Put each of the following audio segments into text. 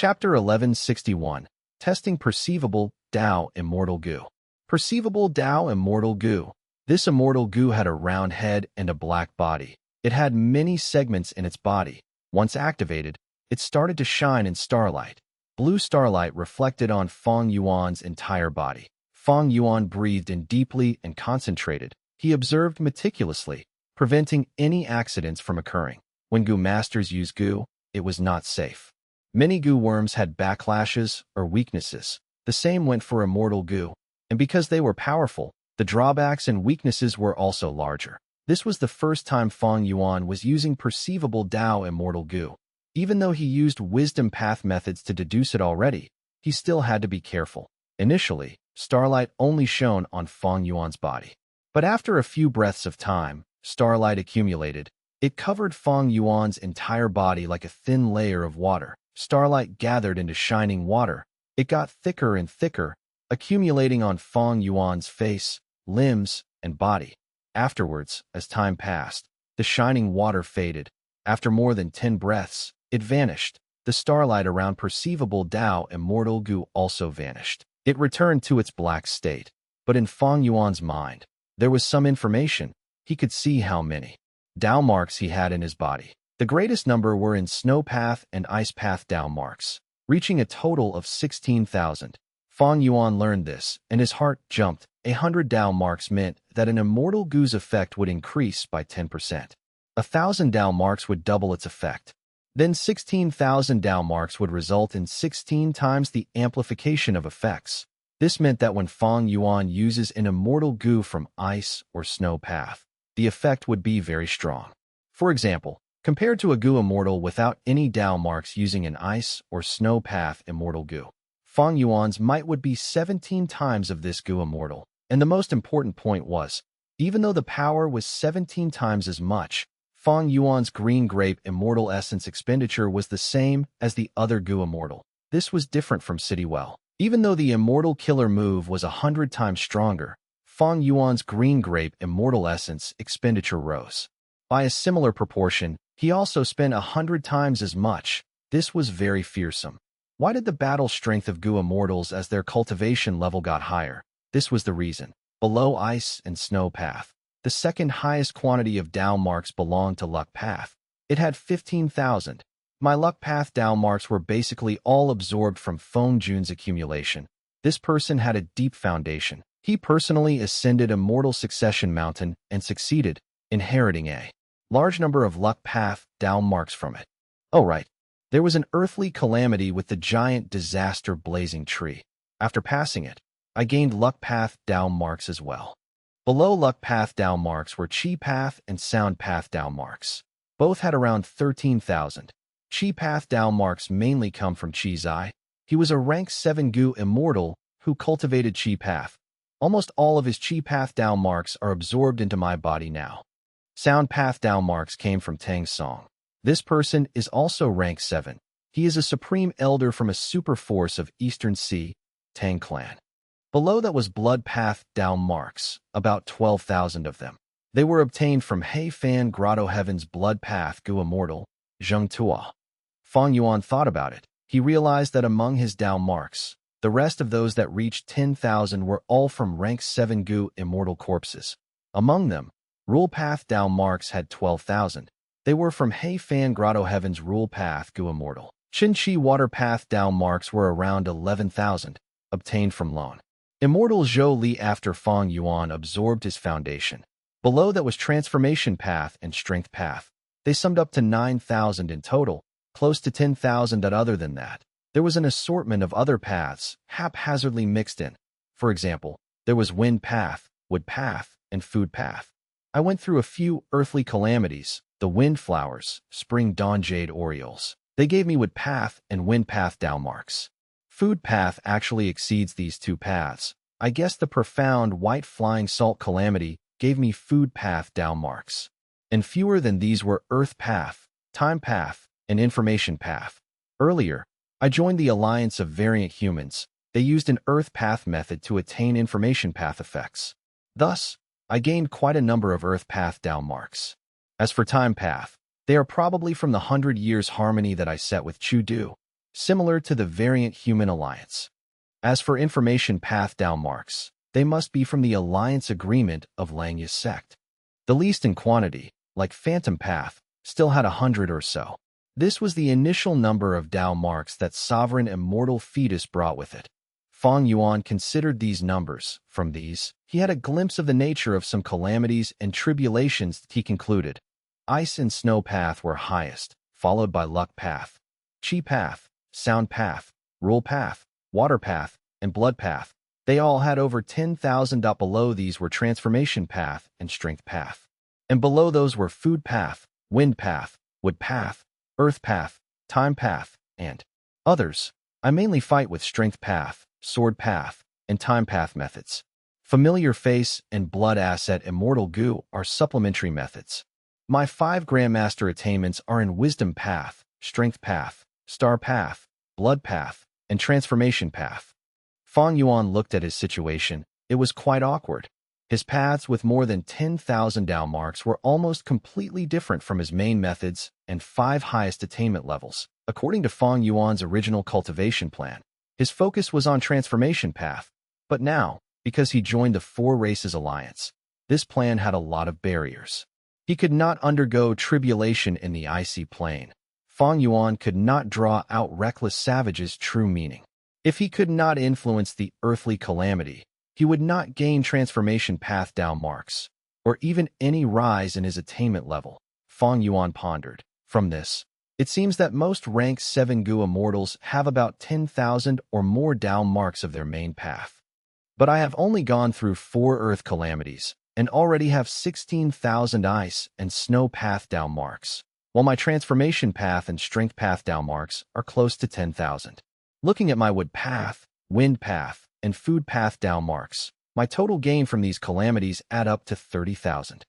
Chapter 1161. Testing Perceivable Tao Immortal Goo. Perceivable Tao Immortal Goo. This immortal goo had a round head and a black body. It had many segments in its body. Once activated, it started to shine in starlight. Blue starlight reflected on Fang Yuan's entire body. Fang Yuan breathed in deeply and concentrated. He observed meticulously, preventing any accidents from occurring. When goo masters use goo, it was not safe. Many goo worms had backlashes or weaknesses. The same went for immortal goo, and because they were powerful, the drawbacks and weaknesses were also larger. This was the first time Fang Yuan was using perceivable Tao immortal goo. Even though he used wisdom path methods to deduce it already, he still had to be careful. Initially, starlight only shone on Fang Yuan's body. But after a few breaths of time, starlight accumulated. It covered Fang Yuan's entire body like a thin layer of water. Starlight gathered into shining water. It got thicker and thicker, accumulating on Fang Yuan's face, limbs, and body. Afterwards, as time passed, the shining water faded. After more than 10 breaths, it vanished. The starlight around perceivable Tao immortal goo also vanished. It returned to its black state. But in Fang Yuan's mind, there was some information. He could see how many Tao marks he had in his body. The greatest number were in snow path and ice path Tao marks, reaching a total of 16,000. Fang Yuan learned this, and his heart jumped. 100 Tao marks meant that an immortal goo's effect would increase by 10%. 1,000 Tao marks would double its effect. Then 16,000 Tao marks would result in 16 times the amplification of effects. This meant that when Fang Yuan uses an immortal goo from ice or snow path, the effect would be very strong. For example, compared to a goo immortal without any Tao marks using an ice or snow path immortal goo, Fang Yuan's might would be 17 times of this goo immortal. And the most important point was, even though the power was 17 times as much, Fang Yuan's green grape immortal essence expenditure was the same as the other goo immortal. This was different from City Well. Even though the immortal killer move was 100 times stronger, Fang Yuan's green grape immortal essence expenditure rose. By a similar proportion, he also spent 100 times as much. This was very fearsome. Why did the battle strength of goo immortals as their cultivation level got higher? This was the reason. Below ice and snow path, the second highest quantity of Tao marks belonged to luck path. It had 15,000. My luck path Tao marks were basically all absorbed from Feng Jun's accumulation. This person had a deep foundation. He personally ascended Immortal Succession Mountain and succeeded, inheriting a large number of luck path Tao marks from it. Oh right, there was an earthly calamity with the giant disaster blazing tree. After passing it, I gained luck path Tao marks as well. Below luck path Tao marks were chi path and sound path Tao marks. Both had around 13,000. Chi path Tao marks mainly come from Chi Zai. He was a rank 7 goo immortal who cultivated chi path. Almost all of his chi path Tao marks are absorbed into my body now. Sound path Tao marks came from Tang Song. This person is also rank 7. He is a supreme elder from a super force of Eastern Sea, Tang clan. Below that was blood path Tao marks, about 12,000 of them. They were obtained from Hei Fan Grotto Heaven's blood path goo immortal, Zheng Tua. Fang Yuan thought about it. He realized that among his Tao marks, the rest of those that reached 10,000 were all from rank 7 goo immortal corpses. Among them, rule path Tao marks had 12,000. They were from Hei Fan Grotto Heaven's rule path goo immortal. Qin Chi water path Tao marks were around 11,000, obtained from Lone Immortal Zhou Li after Fang Yuan absorbed his foundation. Below that was transformation path and strength path. They summed up to 9,000 in total, close to 10,000 other than that. There was an assortment of other paths, haphazardly mixed in. For example, there was wind path, wood path, and food path. I went through a few earthly calamities, the wind flowers, spring dawn jade orioles. They gave me wood path and wind path Tao marks. Food path actually exceeds these two paths. I guess the profound white flying salt calamity gave me food path Tao marks. And fewer than these were earth path, time path, and information path. Earlier, I joined the alliance of variant humans. They used an earth path method to attain information path effects. Thus, I gained quite a number of earth path Tao marks. As for time path, they are probably from the 100 years harmony that I set with Chu Du. similar to the variant human alliance. As for information path Dao marks, they must be from the alliance agreement of Langya's sect. The least in quantity, like phantom path, still had 100 or so. This was the initial number of Dao marks that sovereign immortal fetus brought with it. Fang Yuan considered these numbers. From these, he had a glimpse of the nature of some calamities and tribulations that he concluded. Ice and snow path were highest, followed by luck path, chi path, sound path, rule path, water path, and blood path. They all had over 10,000. Below these were transformation path and strength path. And below those were food path, wind path, wood path, earth path, time path, and others. I mainly fight with strength path, sword path, and time path methods. Familiar face and blood asset immortal goo are supplementary methods. My 5 Grandmaster attainments are in wisdom path, strength path, star path, blood path, and transformation path. Fang Yuan looked at his situation. It was quite awkward. His paths with more than 10,000 Dao marks were almost completely different from his main methods and 5 highest attainment levels. According to Fang Yuan's original cultivation plan, his focus was on transformation path, but now, because he joined the 4 Races Alliance, this plan had a lot of barriers. He could not undergo tribulation in the icy plane. Fang Yuan could not draw out reckless savage's true meaning. If he could not influence the earthly calamity, he would not gain transformation path Dao marks, or even any rise in his attainment level. Fang Yuan pondered. From this, it seems that most rank 7 Gu immortals have about 10,000 or more Dao marks of their main path. But I have only gone through 4 earth calamities, and already have 16,000 ice and snow path Dao marks, while my transformation path and strength path Dao marks are close to 10,000. Looking at my wood path, wind path, and food path Dao marks, my total gain from these calamities add up to 30,000.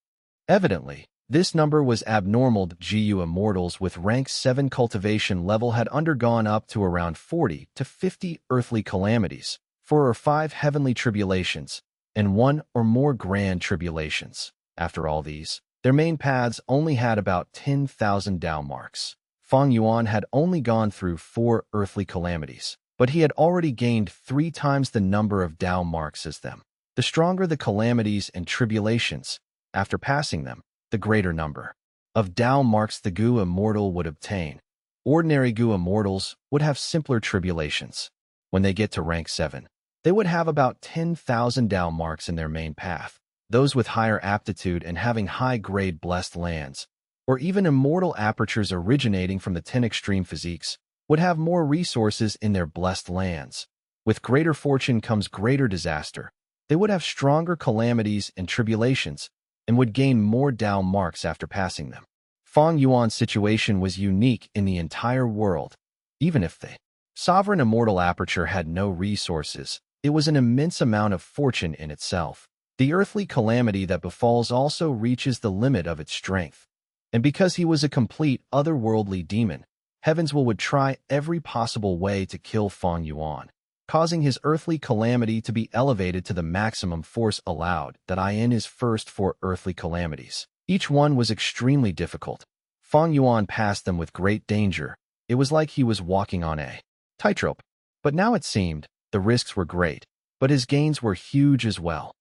Evidently, this number was abnormal. GU immortals with rank 7 cultivation level had undergone up to around 40 to 50 earthly calamities, 4 or 5 heavenly tribulations, and 1 or more grand tribulations. After all these, their main paths only had about 10,000 Dao marks. Fang Yuan had only gone through 4 earthly calamities, but he had already gained 3 times the number of Dao marks as them. The stronger the calamities and tribulations, after passing them, the greater number of Dao marks the Gu immortal would obtain. Ordinary Gu immortals would have simpler tribulations. When they get to rank 7, they would have about 10,000 Dao marks in their main path. Those with higher aptitude and having high-grade blessed lands, or even immortal apertures originating from the 10 extreme physiques, would have more resources in their blessed lands. With greater fortune comes greater disaster. They would have stronger calamities and tribulations, and would gain more Dao marks after passing them. Fang Yuan's situation was unique in the entire world. Even if the sovereign immortal aperture had no resources, it was an immense amount of fortune in itself. The earthly calamity that befalls also reaches the limit of its strength. And because he was a complete otherworldly demon, Heaven's will would try every possible way to kill Fang Yuan, causing his earthly calamity to be elevated to the maximum force allowed. That in his first 4 earthly calamities. Each one was extremely difficult. Fang Yuan passed them with great danger. It was like he was walking on a tightrope. But now it seemed, the risks were great, but his gains were huge as well.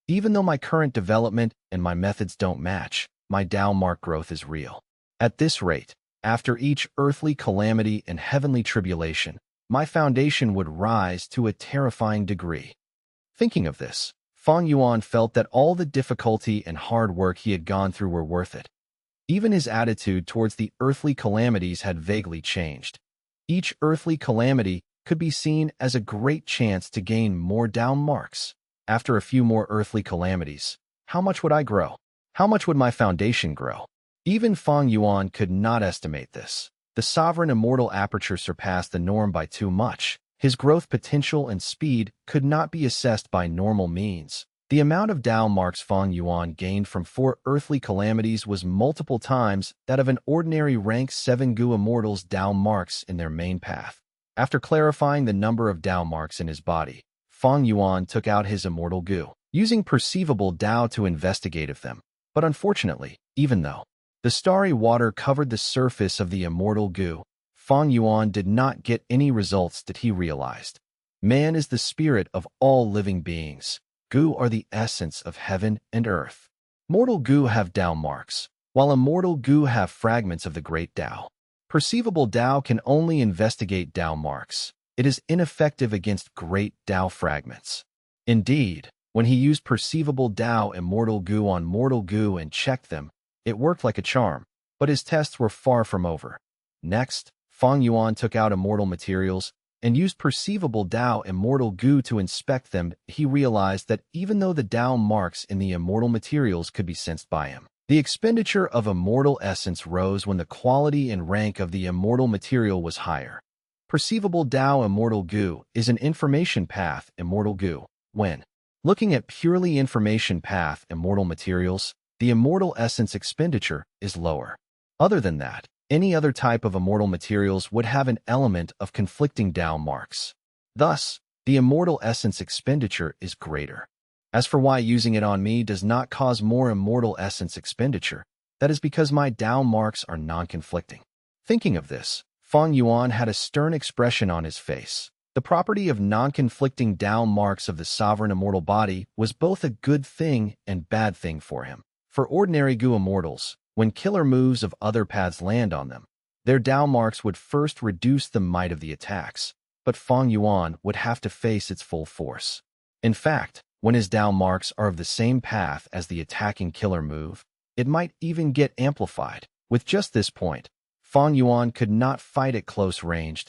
Even though my current development and my methods don't match, my Dao mark growth is real. At this rate, after each earthly calamity and heavenly tribulation, my foundation would rise to a terrifying degree. Thinking of this, Fang Yuan felt that all the difficulty and hard work he had gone through were worth it. Even his attitude towards the earthly calamities had vaguely changed. Each earthly calamity could be seen as a great chance to gain more Dao marks. After a few more earthly calamities, how much would I grow? How much would my foundation grow? Even Fang Yuan could not estimate this. The sovereign immortal aperture surpassed the norm by too much. His growth potential and speed could not be assessed by normal means. The amount of Dao marks Fang Yuan gained from 4 earthly calamities was multiple times that of an ordinary rank 7 Gu immortal's Dao marks in their main path. After clarifying the number of Dao marks in his body, Fang Yuan took out his immortal Gu, using perceivable Dao to investigate of them. But unfortunately, even though the starry water covered the surface of the immortal Gu, Fang Yuan did not get any results that he realized. Man is the spirit of all living beings. Gu are the essence of heaven and earth. Mortal Gu have Tao marks, while immortal Gu have fragments of the great Tao. Perceivable Tao can only investigate Tao marks. It is ineffective against great Tao fragments. Indeed, when he used perceivable Tao immortal Gu on mortal Gu and checked them, it worked like a charm, but his tests were far from over. Next, Fang Yuan took out immortal materials and used perceivable Tao immortal Gu to inspect them. He realized that even though the Tao marks in the immortal materials could be sensed by him, the expenditure of immortal essence rose when the quality and rank of the immortal material was higher. Perceivable Tao immortal Gu is an information path immortal Gu. When looking at purely information path immortal materials, the immortal essence expenditure is lower. Other than that, any other type of immortal materials would have an element of conflicting Tao marks. Thus, the immortal essence expenditure is greater. As for why using it on me does not cause more immortal essence expenditure, that is because my Tao marks are non-conflicting. Thinking of this, Fang Yuan had a stern expression on his face. The property of non-conflicting Tao marks of the sovereign immortal body was both a good thing and bad thing for him. For ordinary Gu immortals, when killer moves of other paths land on them, their Tao marks would first reduce the might of the attacks, but Fang Yuan would have to face its full force. In fact, when his Tao marks are of the same path as the attacking killer move, it might even get amplified. With just this point, Fang Yuan could not fight at close range.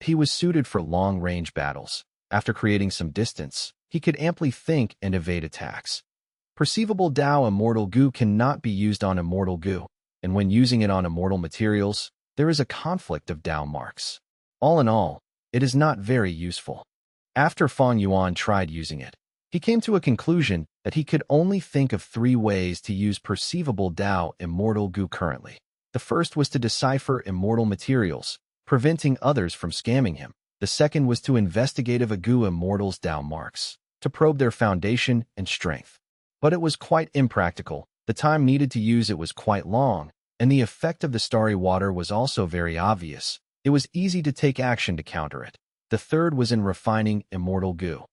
He was suited for long-range battles. After creating some distance, he could amply think and evade attacks. Perceivable Tao immortal Gu cannot be used on immortal Gu, and when using it on immortal materials, there is a conflict of Tao marks. All in all, it is not very useful. After Fang Yuan tried using it, he came to a conclusion that he could only think of 3 ways to use perceivable Tao immortal Gu currently. The first was to decipher immortal materials, preventing others from scamming him. The second was to investigate a Gu immortals' Tao marks, to probe their foundation and strength. But it was quite impractical. The time needed to use it was quite long, and the effect of the starry water was also very obvious. It was easy to take action to counter it. The third was in refining immortal Gu.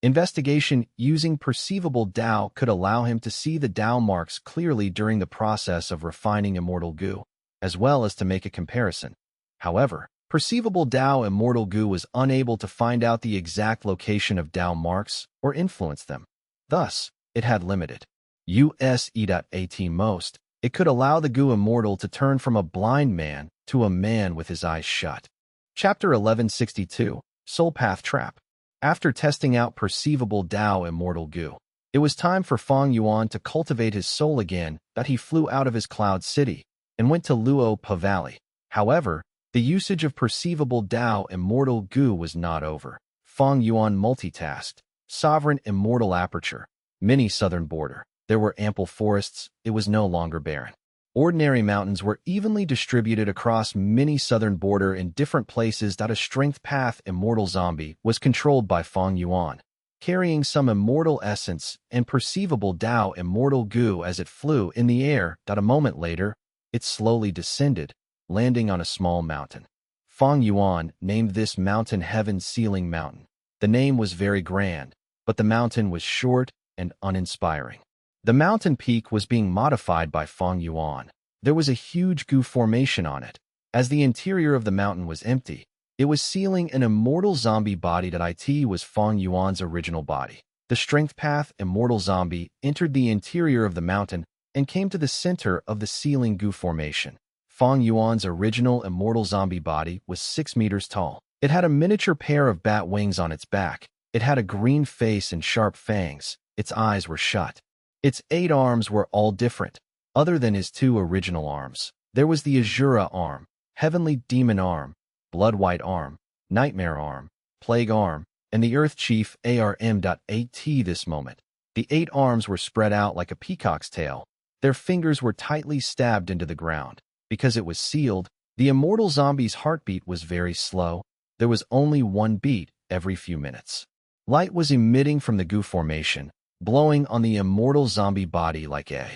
Investigation using perceivable Tao could allow him to see the Tao marks clearly during the process of refining immortal Gu, as well as to make a comparison. However, perceivable Tao immortal Gu was unable to find out the exact location of Tao marks or influence them. Thus, it had limited use.at most. It could allow the Gu immortal to turn from a blind man to a man with his eyes shut. Chapter 1162, Soul Path Trap. After testing out perceivable Tao immortal Gu, it was time for Fang Yuan to cultivate his soul again. That he flew out of his cloud city and went to Luo Pa Valley. However, the usage of perceivable Tao immortal Gu was not over. Fang Yuan multitasked. Sovereign immortal aperture. Mini southern border. There were ample forests. It was no longer barren. Ordinary mountains were evenly distributed across mini southern border in different places. That a strength path immortal zombie was controlled by Fang Yuan, carrying some immortal essence and perceivable Tao immortal Gu as it flew in the air. That a moment later, it slowly descended, landing on a small mountain. Fang Yuan named this mountain Heaven Ceiling Mountain. The name was very grand, but the mountain was short and uninspiring. The mountain peak was being modified by Fang Yuan. There was a huge Gu formation on it. As the interior of the mountain was empty, it was sealing an immortal zombie body. That it was Fang Yuan's original body. The strength path immortal zombie entered the interior of the mountain and came to the center of the sealing Gu formation. Fang Yuan's original immortal zombie body was 6 meters tall. It had a miniature pair of bat wings on its back. It had a green face and sharp fangs. Its eyes were shut. Its 8 arms were all different. Other than his 2 original arms, there was the Azura arm, Heavenly Demon arm, Blood White arm, Nightmare arm, Plague arm, and the Earth Chief ARM.AT. This moment, the 8 arms were spread out like a peacock's tail. Their fingers were tightly stabbed into the ground. Because it was sealed, the immortal zombie's heartbeat was very slow. There was only 1 beat every few minutes. Light was emitting from the Gu formation, blowing on the immortal zombie body like a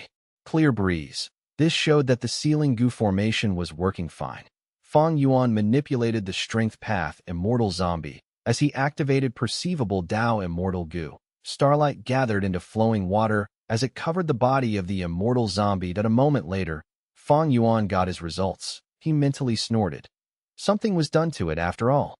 clear breeze. This showed that the sealing Gu formation was working fine. Fang Yuan manipulated the strength path Immortal Zombie. As he activated perceivable Tao Immortal Goo, starlight gathered into flowing water as it covered the body of the immortal zombie. That a moment later, Fang Yuan got his results. He mentally snorted. Something was done to it after all.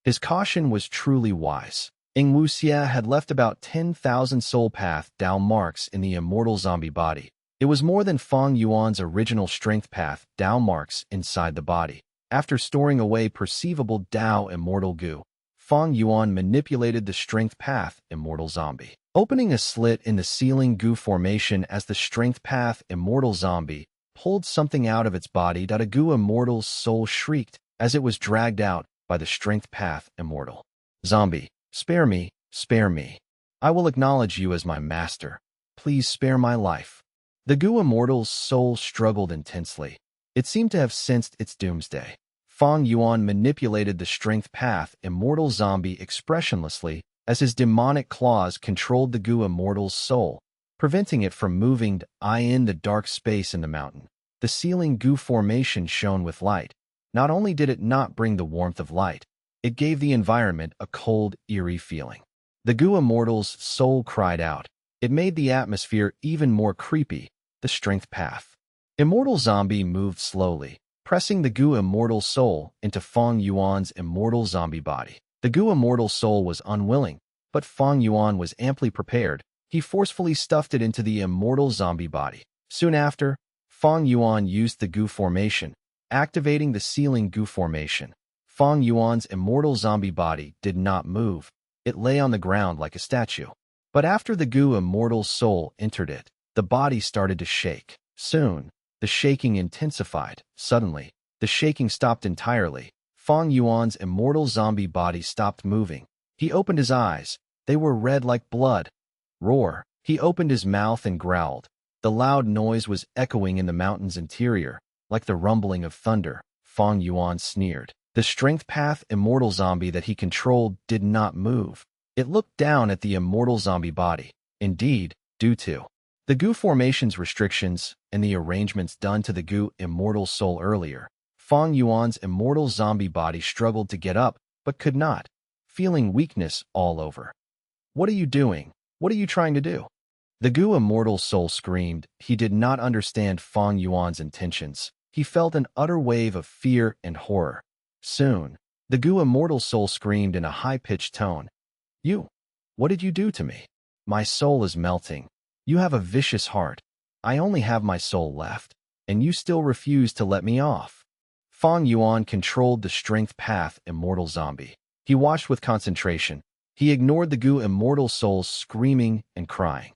His caution was truly wise. Ing Wuxia had left about 10,000 soul path Tao marks in the immortal zombie body. It was more than Fang Yuan's original strength path Tao marks inside the body. After storing away perceivable Tao Immortal Goo, Fang Yuan manipulated the strength path Immortal Zombie, opening a slit in the ceiling goo formation as the strength path Immortal Zombie pulled something out of its body. A goo Immortal's soul shrieked as it was dragged out by the strength path Immortal Zombie. Spare me, spare me. I will acknowledge you as my master. Please spare my life. The goo Immortal's soul struggled intensely. It seemed to have sensed its doomsday. Fang Yuan manipulated the strength path Immortal Zombie expressionlessly as his demonic claws controlled the goo Immortal's soul, preventing it from moving in the dark space in the mountain. The ceiling goo formation shone with light. Not only did it not bring the warmth of light, it gave the environment a cold, eerie feeling. The goo Immortal's soul cried out. It made the atmosphere even more creepy. The strength path Immortal Zombie moved slowly, pressing the goo Immortal soul into Fang Yuan's immortal zombie body. The goo Immortal soul was unwilling, but Fang Yuan was amply prepared. He forcefully stuffed it into the immortal zombie body. Soon after, Fang Yuan used the goo formation, activating the ceiling goo formation. Fang Yuan's immortal zombie body did not move. It lay on the ground like a statue. But after the goo Immortal soul entered it, the body started to shake. Soon, the shaking intensified. Suddenly, the shaking stopped entirely. Fang Yuan's immortal zombie body stopped moving. He opened his eyes. They were red like blood. Roar. He opened his mouth and growled. The loud noise was echoing in the mountain's interior, like the rumbling of thunder. Fang Yuan sneered. The strength path immortal zombie that he controlled did not move. It looked down at the immortal zombie body. Indeed, due to the goo formation's restrictions and the arrangements done to the goo immortal soul earlier, Fang Yuan's immortal zombie body struggled to get up, but could not, feeling weakness all over. What are you doing? What are you trying to do? The goo immortal soul screamed. He did not understand Fang Yuan's intentions. He felt an utter wave of fear and horror. Soon, the goo immortal soul screamed in a high-pitched tone. You! What did you do to me? My soul is melting. You have a vicious heart. I only have my soul left, and you still refuse to let me off. Fang Yuan controlled the strength path immortal zombie. He watched with concentration. He ignored the goo immortal soul's screaming and crying.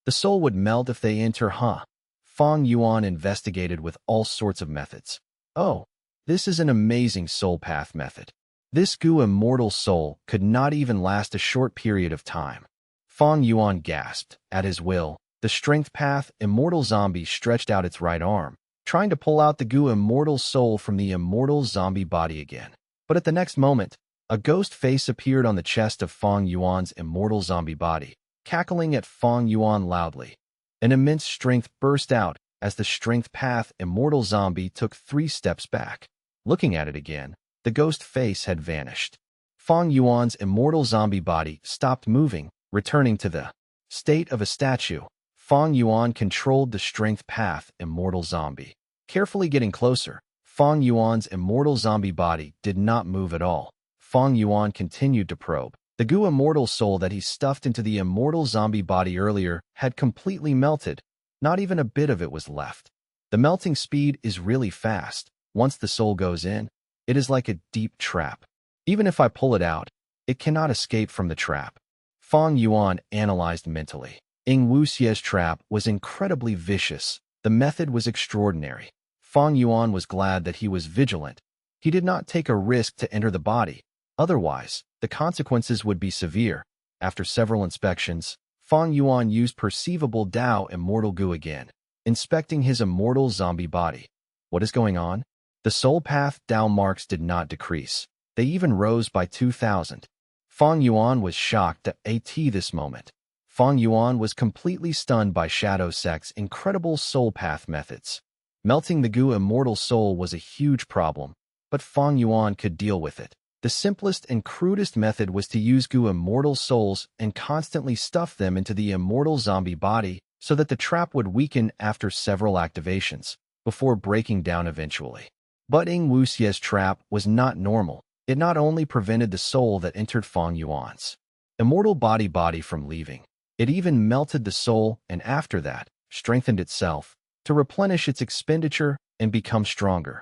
The soul would melt if they enter, huh? Fang Yuan investigated with all sorts of methods. Oh, this is an amazing soul path method. This goo immortal soul could not even last a short period of time. Fang Yuan gasped. At his will, the strength path immortal zombie stretched out its right arm, trying to pull out the goo immortal soul from the immortal zombie body again. But at the next moment, a ghost face appeared on the chest of Fang Yuan's immortal zombie body, cackling at Fang Yuan loudly. An immense strength burst out as the strength path immortal zombie took 3 steps back. Looking at it again, the ghost face had vanished. Fang Yuan's immortal zombie body stopped moving, returning to the state of a statue. Fang Yuan controlled the strength path immortal zombie. Carefully getting closer, Fang Yuan's immortal zombie body did not move at all. Fang Yuan continued to probe. The goo immortal soul that he stuffed into the immortal zombie body earlier had completely melted. Not even a bit of it was left. The melting speed is really fast. Once the soul goes in, it is like a deep trap. Even if I pull it out, it cannot escape from the trap. Fang Yuan analyzed mentally. Ing Wuxia's trap was incredibly vicious. The method was extraordinary. Fang Yuan was glad that he was vigilant. He did not take a risk to enter the body. Otherwise, the consequences would be severe. After several inspections, Fang Yuan used perceivable Tao Immortal Goo again, inspecting his immortal zombie body. What is going on? The soul path Tao marks did not decrease. They even rose by 2,000. Fang Yuan was shocked at this moment. Fang Yuan was completely stunned by Shadow Sect's incredible soul path methods. Melting the goo immortal soul was a huge problem. but Fang Yuan could deal with it. The simplest and crudest method was to use Gu immortal souls and constantly stuff them into the immortal zombie body so that the trap would weaken after several activations, before breaking down eventually. But Ying Wuxie's trap was not normal. It not only prevented the soul that entered Fang Yuan's immortal body from leaving, it even melted the soul and after that, strengthened itself to replenish its expenditure and become stronger.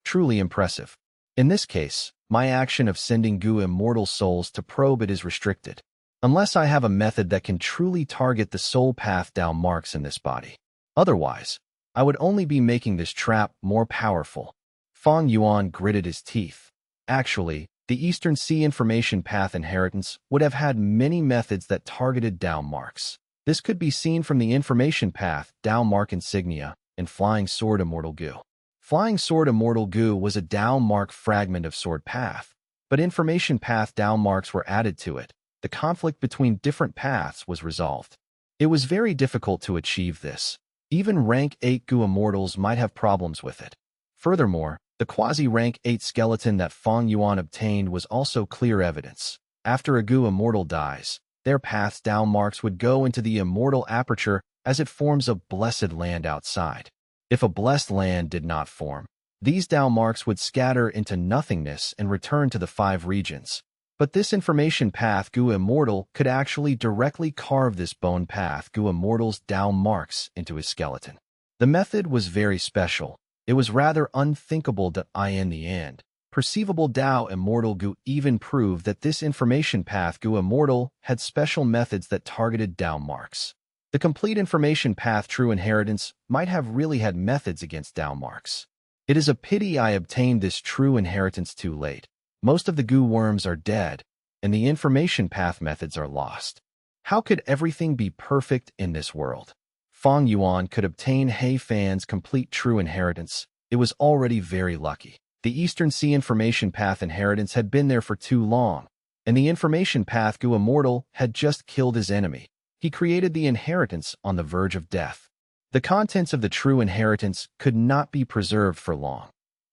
Truly impressive. In this case, my action of sending Gu immortal souls to probe it is restricted, unless I have a method that can truly target the soul path down marks in this body. Otherwise, I would only be making this trap more powerful. Fang Yuan gritted his teeth. Actually, the Eastern Sea Information Path inheritance would have had many methods that targeted down marks. This could be seen from the Information Path down mark insignia and Flying Sword Immortal Gu. Flying Sword Immortal Gu was a down mark fragment of Sword Path, but Information Path down marks were added to it. The conflict between different paths was resolved. It was very difficult to achieve this. Even rank 8 Gu immortals might have problems with it. Furthermore, the quasi-rank 8 skeleton that Fang Yuan obtained was also clear evidence. After a Gu immortal dies, their path's down marks would go into the immortal aperture as it forms a blessed land outside. If a blessed land did not form, these down marks would scatter into nothingness and return to the 5 regions. But this information path Gu immortal could actually directly carve this bone path Gu immortal's down marks into his skeleton. The method was very special. It was rather unthinkable that in the end, perceivable Tao Immortal Gu even proved that this information path Gu Immortal had special methods that targeted down marks. The complete information path True Inheritance might have really had methods against down marks. It is a pity I obtained this True Inheritance too late. Most of the Gu worms are dead, and the information path methods are lost. How could everything be perfect in this world? Fang Yuan could obtain He Fan's complete True Inheritance. It was already very lucky. The Eastern Sea Information Path inheritance had been there for too long, and the Information Path Gu Immortal had just killed his enemy. He created the inheritance on the verge of death. The contents of the True Inheritance could not be preserved for long.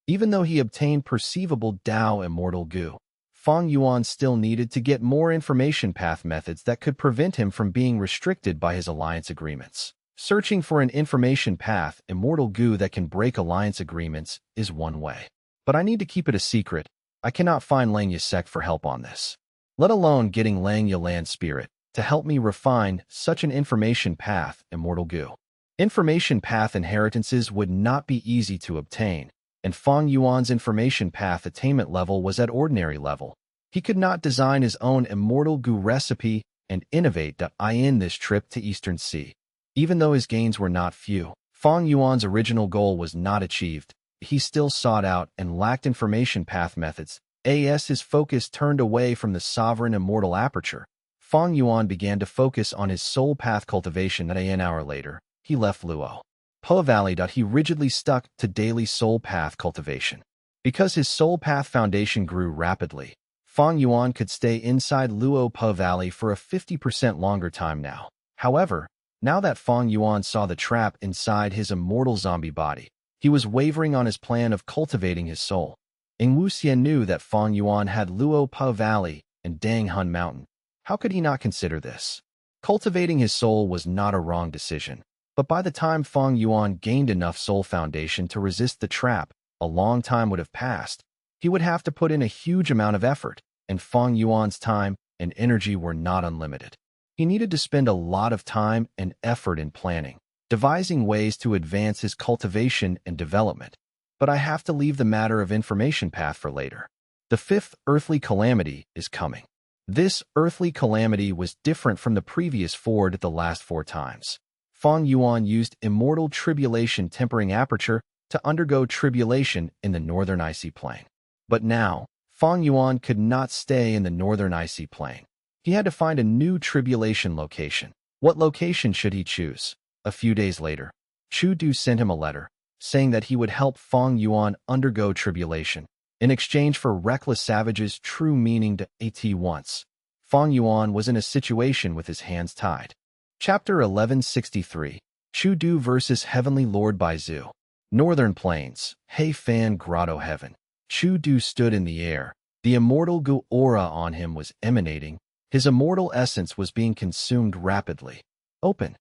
Even though he obtained perceivable Tao Immortal Gu, Fang Yuan still needed to get more information path methods that could prevent him from being restricted by his alliance agreements. Searching for an information path Immortal Gu that can break alliance agreements is one way. But I need to keep it a secret. I cannot find Langya Sect for help on this. Let alone getting Langya Land Spirit to help me refine such an information path Immortal Gu. Information path inheritances would not be easy to obtain, and Fang Yuan's information path attainment level was at ordinary level. He could not design his own Immortal Gu recipe and innovate in this trip to Eastern Sea. Even though his gains were not few, Fang Yuan's original goal was not achieved. He still sought out and lacked information path methods. His focus turned away from the sovereign immortal aperture. Fang Yuan began to focus on his soul path cultivation. An hour later, he left Luo Po Valley. He rigidly stuck to daily soul path cultivation. Because his soul path foundation grew rapidly, Fang Yuan could stay inside Luo Po Valley for a 50% longer time now. However, now that Fang Yuan saw the trap inside his immortal zombie body, he was wavering on his plan of cultivating his soul. Ying Wuxie knew that Fang Yuan had Luo Po Valley and Dang Hun Mountain. How could he not consider this? Cultivating his soul was not a wrong decision, but by the time Fang Yuan gained enough soul foundation to resist the trap, a long time would have passed. He would have to put in a huge amount of effort, and Fang Yuan's time and energy were not unlimited. He needed to spend a lot of time and effort in planning, devising ways to advance his cultivation and development. But I have to leave the matter of information path for later. The 5th earthly calamity is coming. This earthly calamity was different from the previous 4 the last 4 times. Fang Yuan used immortal tribulation tempering aperture to undergo tribulation in the northern icy plain. But now, Fang Yuan could not stay in the northern icy plain. He had to find a new tribulation location. What location should he choose? A few days later, Chu Du sent him a letter, saying that he would help Fang Yuan undergo tribulation, in exchange for reckless savages' true meaning to at once. Fang Yuan was in a situation with his hands tied. Chapter 1163, Chu Du vs. Heavenly Lord Baizu. Northern Plains, He Fan Grotto Heaven. Chu Du stood in the air. The immortal Gu aura on him was emanating. His immortal essence was being consumed rapidly. Open!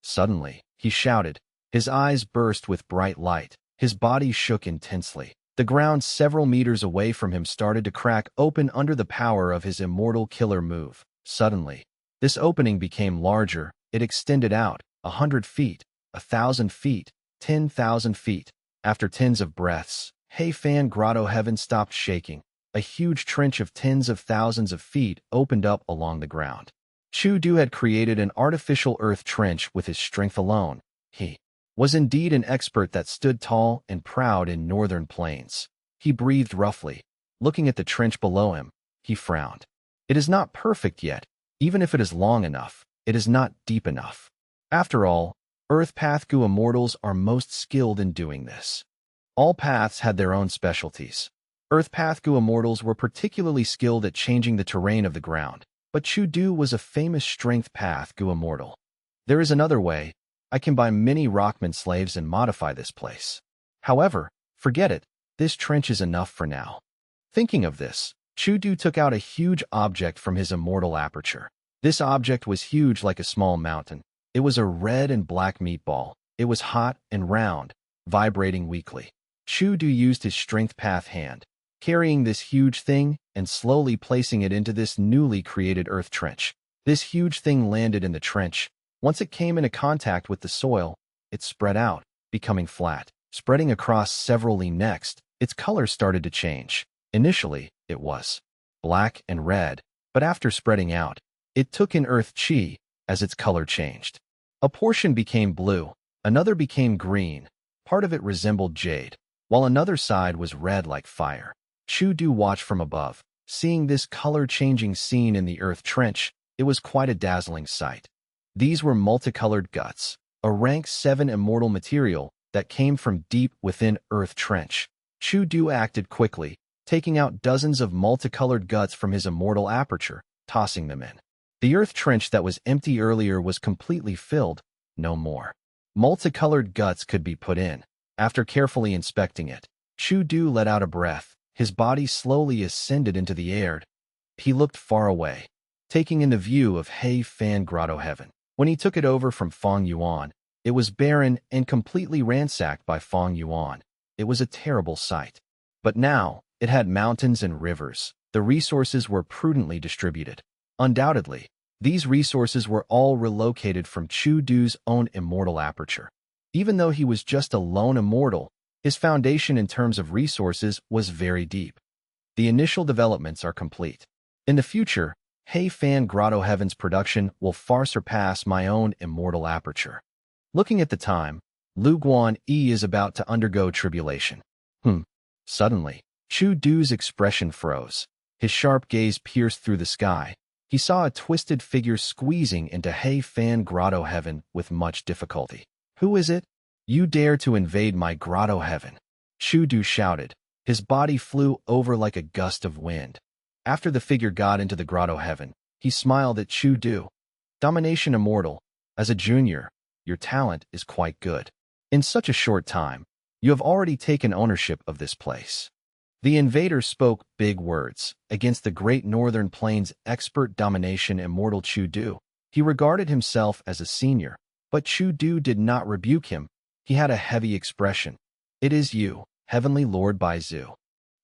Suddenly, he shouted. His eyes burst with bright light. His body shook intensely. The ground several meters away from him started to crack open under the power of his immortal killer move. Suddenly, this opening became larger. It extended out, 100 feet, 1,000 feet, 10,000 feet. After tens of breaths, Fan Grotto Heaven stopped shaking. A huge trench of tens of thousands of feet opened up along the ground. Chu Du had created an artificial earth trench with his strength alone. He was indeed an expert that stood tall and proud in northern plains. He breathed roughly. Looking at the trench below him, he frowned. It is not perfect yet. Even if it is long enough, it is not deep enough. After all, Earth Path Gu immortals are most skilled in doing this. All paths had their own specialties. Earth Path Gu immortals were particularly skilled at changing the terrain of the ground, but Chu Du was a famous strength path Gu immortal. There is another way. I can buy many Rockman slaves and modify this place. However, forget it. This trench is enough for now. Thinking of this, Chu Du took out a huge object from his immortal aperture. This object was huge like a small mountain. It was a red and black meatball. It was hot and round, vibrating weakly. Chu Du used his strength path hand, carrying this huge thing and slowly placing it into this newly created earth trench. This huge thing landed in the trench. Once it came into contact with the soil, it spread out, becoming flat. Spreading across severally next, its color started to change. Initially, it was black and red, but after spreading out, it took in earth chi as its color changed. A portion became blue, another became green, part of it resembled jade, while another side was red like fire. Chu Du watched from above. Seeing this color-changing scene in the earth trench, it was quite a dazzling sight. These were multicolored guts, a rank 7 immortal material that came from deep within earth trench. Chu Du acted quickly, taking out dozens of multicolored guts from his immortal aperture, tossing them in. The earth trench that was empty earlier was completely filled, no more. Multicolored guts could be put in. After carefully inspecting it, Chu Du let out a breath. His body slowly ascended into the air. He looked far away, taking in the view of Fan Grotto Heaven. When he took it over from Fang Yuan, it was barren and completely ransacked by Fang Yuan. It was a terrible sight. But now, it had mountains and rivers. The resources were prudently distributed. Undoubtedly, these resources were all relocated from Chu Du's own immortal aperture. Even though he was just a lone immortal, his foundation in terms of resources was very deep. The initial developments are complete. In the future, Fan Grotto Heaven's production will far surpass my own immortal aperture. Looking at the time, Lu Guan Yi is about to undergo tribulation. Suddenly, Chu Du's expression froze. His sharp gaze pierced through the sky. He saw a twisted figure squeezing into Fan Grotto Heaven with much difficulty. Who is it? You dare to invade my grotto heaven? Chu Du shouted. His body flew over like a gust of wind. After the figure got into the grotto heaven, he smiled at Chu Du. Domination Immortal, as a junior, your talent is quite good. In such a short time, you have already taken ownership of this place. The invader spoke big words against the great northern plains expert domination immortal Chu Du. He regarded himself as a senior, but Chu Du did not rebuke him. He had a heavy expression. It is you, Heavenly Lord Baizu.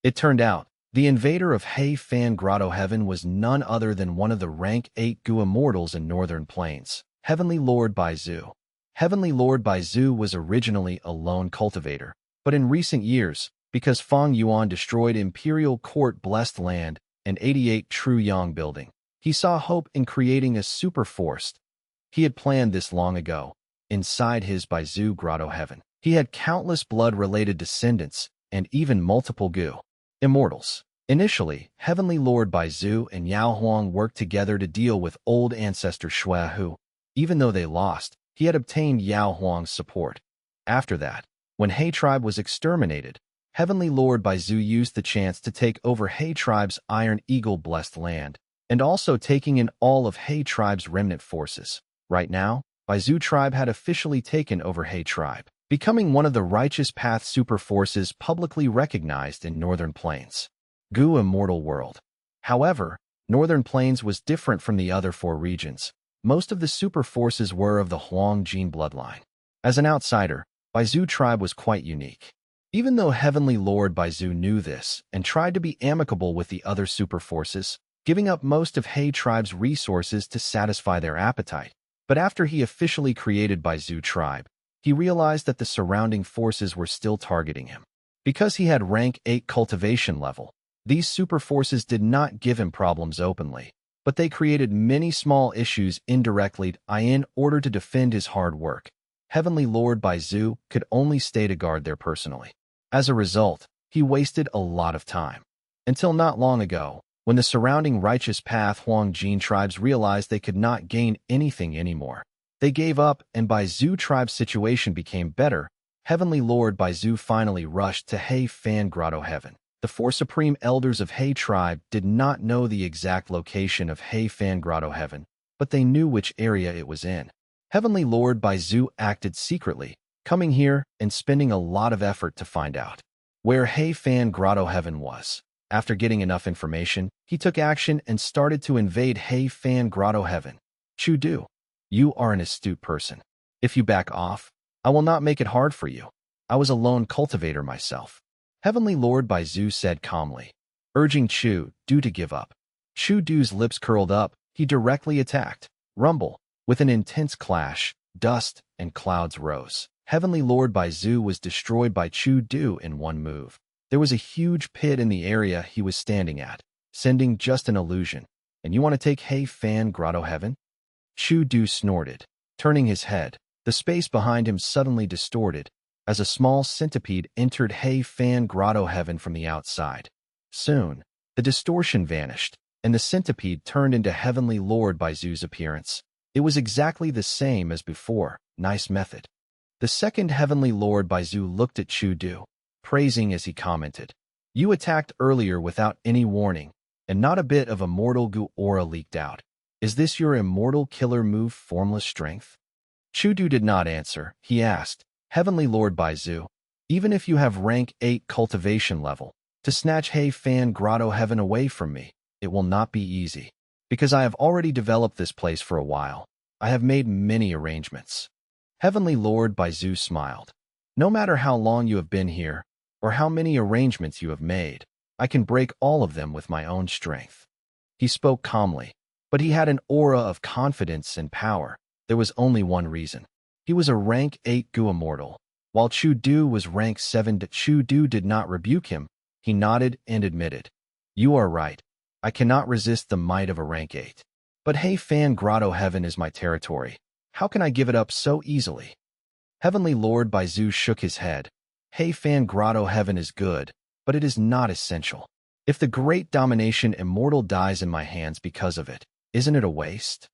It turned out, the invader of Fan Grotto Heaven was none other than one of the rank 8 Gu immortals in northern plains, Heavenly Lord Baizu. Heavenly Lord Baizu was originally a lone cultivator, but in recent years, because Fang Yuan destroyed Imperial Court Blessed Land and 88 True Yang building, he saw hope in creating a super force. He had planned this long ago. Inside his Baizu Grotto Heaven, he had countless blood-related descendants and even multiple Gu immortals. Initially, Heavenly Lord Baizu and Yao Huang worked together to deal with old ancestor Shui who, even though they lost, he had obtained Yao Huang's support. After that, when He tribe was exterminated, Heavenly Lord Baizu used the chance to take over He tribe's Iron Eagle Blessed Land, and also taking in all of He tribe's remnant forces. Right now, Baizu tribe had officially taken over He tribe. becoming one of the righteous path super forces publicly recognized in Northern Plains. Gu Immortal World. However, Northern Plains was different from the other 4 regions. Most of the super forces were of the Huang Jin bloodline. As an outsider, Baizu tribe was quite unique. Even though Heavenly Lord Baizu knew this and tried to be amicable with the other super forces, giving up most of He tribe's resources to satisfy their appetite. But after he officially created Baizu tribe, he realized that the surrounding forces were still targeting him. Because he had rank 8 cultivation level, these super forces did not give him problems openly, but they created many small issues indirectly in order to defend his hard work. Heavenly Lord Baizu could only stay to guard there personally. As a result, he wasted a lot of time. Until not long ago, when the surrounding righteous path Huang Jin tribes realized they could not gain anything anymore. They gave up and Baizu tribe's situation became better. Heavenly Lord Baizu finally rushed to He Fan Grotto Heaven. The 4 supreme elders of He tribe did not know the exact location of He Fan Grotto Heaven, but they knew which area it was in. Heavenly Lord Baizu acted secretly, coming here and spending a lot of effort to find out where He Fan Grotto Heaven was. After getting enough information, he took action and started to invade He Fan Grotto Heaven. Chu Du, you are an astute person. If you back off, I will not make it hard for you. I was a lone cultivator myself. Heavenly Lord Baizu said calmly, urging Chu Du to give up. Chu Du's lips curled up. He directly attacked. Rumble. With an intense clash, dust and clouds rose. Heavenly Lord Baizu was destroyed by Chu Du in one move. There was a huge pit in the area he was standing at, sending just an illusion. And you want to take He Fan Grotto Heaven? Chu Du snorted, turning his head. The space behind him suddenly distorted, as a small centipede entered He Fan Grotto Heaven from the outside. Soon, the distortion vanished, and the centipede turned into Heavenly Lord Baizu's appearance. It was exactly the same as before. Nice method. The second Heavenly Lord Baizu looked at Chu Du, praising as he commented, you attacked earlier without any warning, and not a bit of immortal Gu aura leaked out. Is this your immortal killer move, Formless Strength? Chu Du did not answer. He asked, Heavenly Lord Baizu, even if you have rank 8 cultivation level, to snatch He Fan Grotto Heaven away from me, it will not be easy. Because I have already developed this place for a while. I have made many arrangements. Heavenly Lord Baizu smiled. No matter how long you have been here, or how many arrangements you have made, I can break all of them with my own strength. He spoke calmly, but he had an aura of confidence and power. There was only one reason. He was a rank 8 Gu Immortal. While Chu Du was rank 7, Chu Du did not rebuke him. He nodded and admitted, you are right. I cannot resist the might of a rank 8. But He Fan Grotto Heaven is my territory. How can I give it up so easily? Heavenly Lord Baizu shook his head. He Fan Grotto Heaven is good, but it is not essential. If the great domination immortal dies in my hands because of it, isn't it a waste?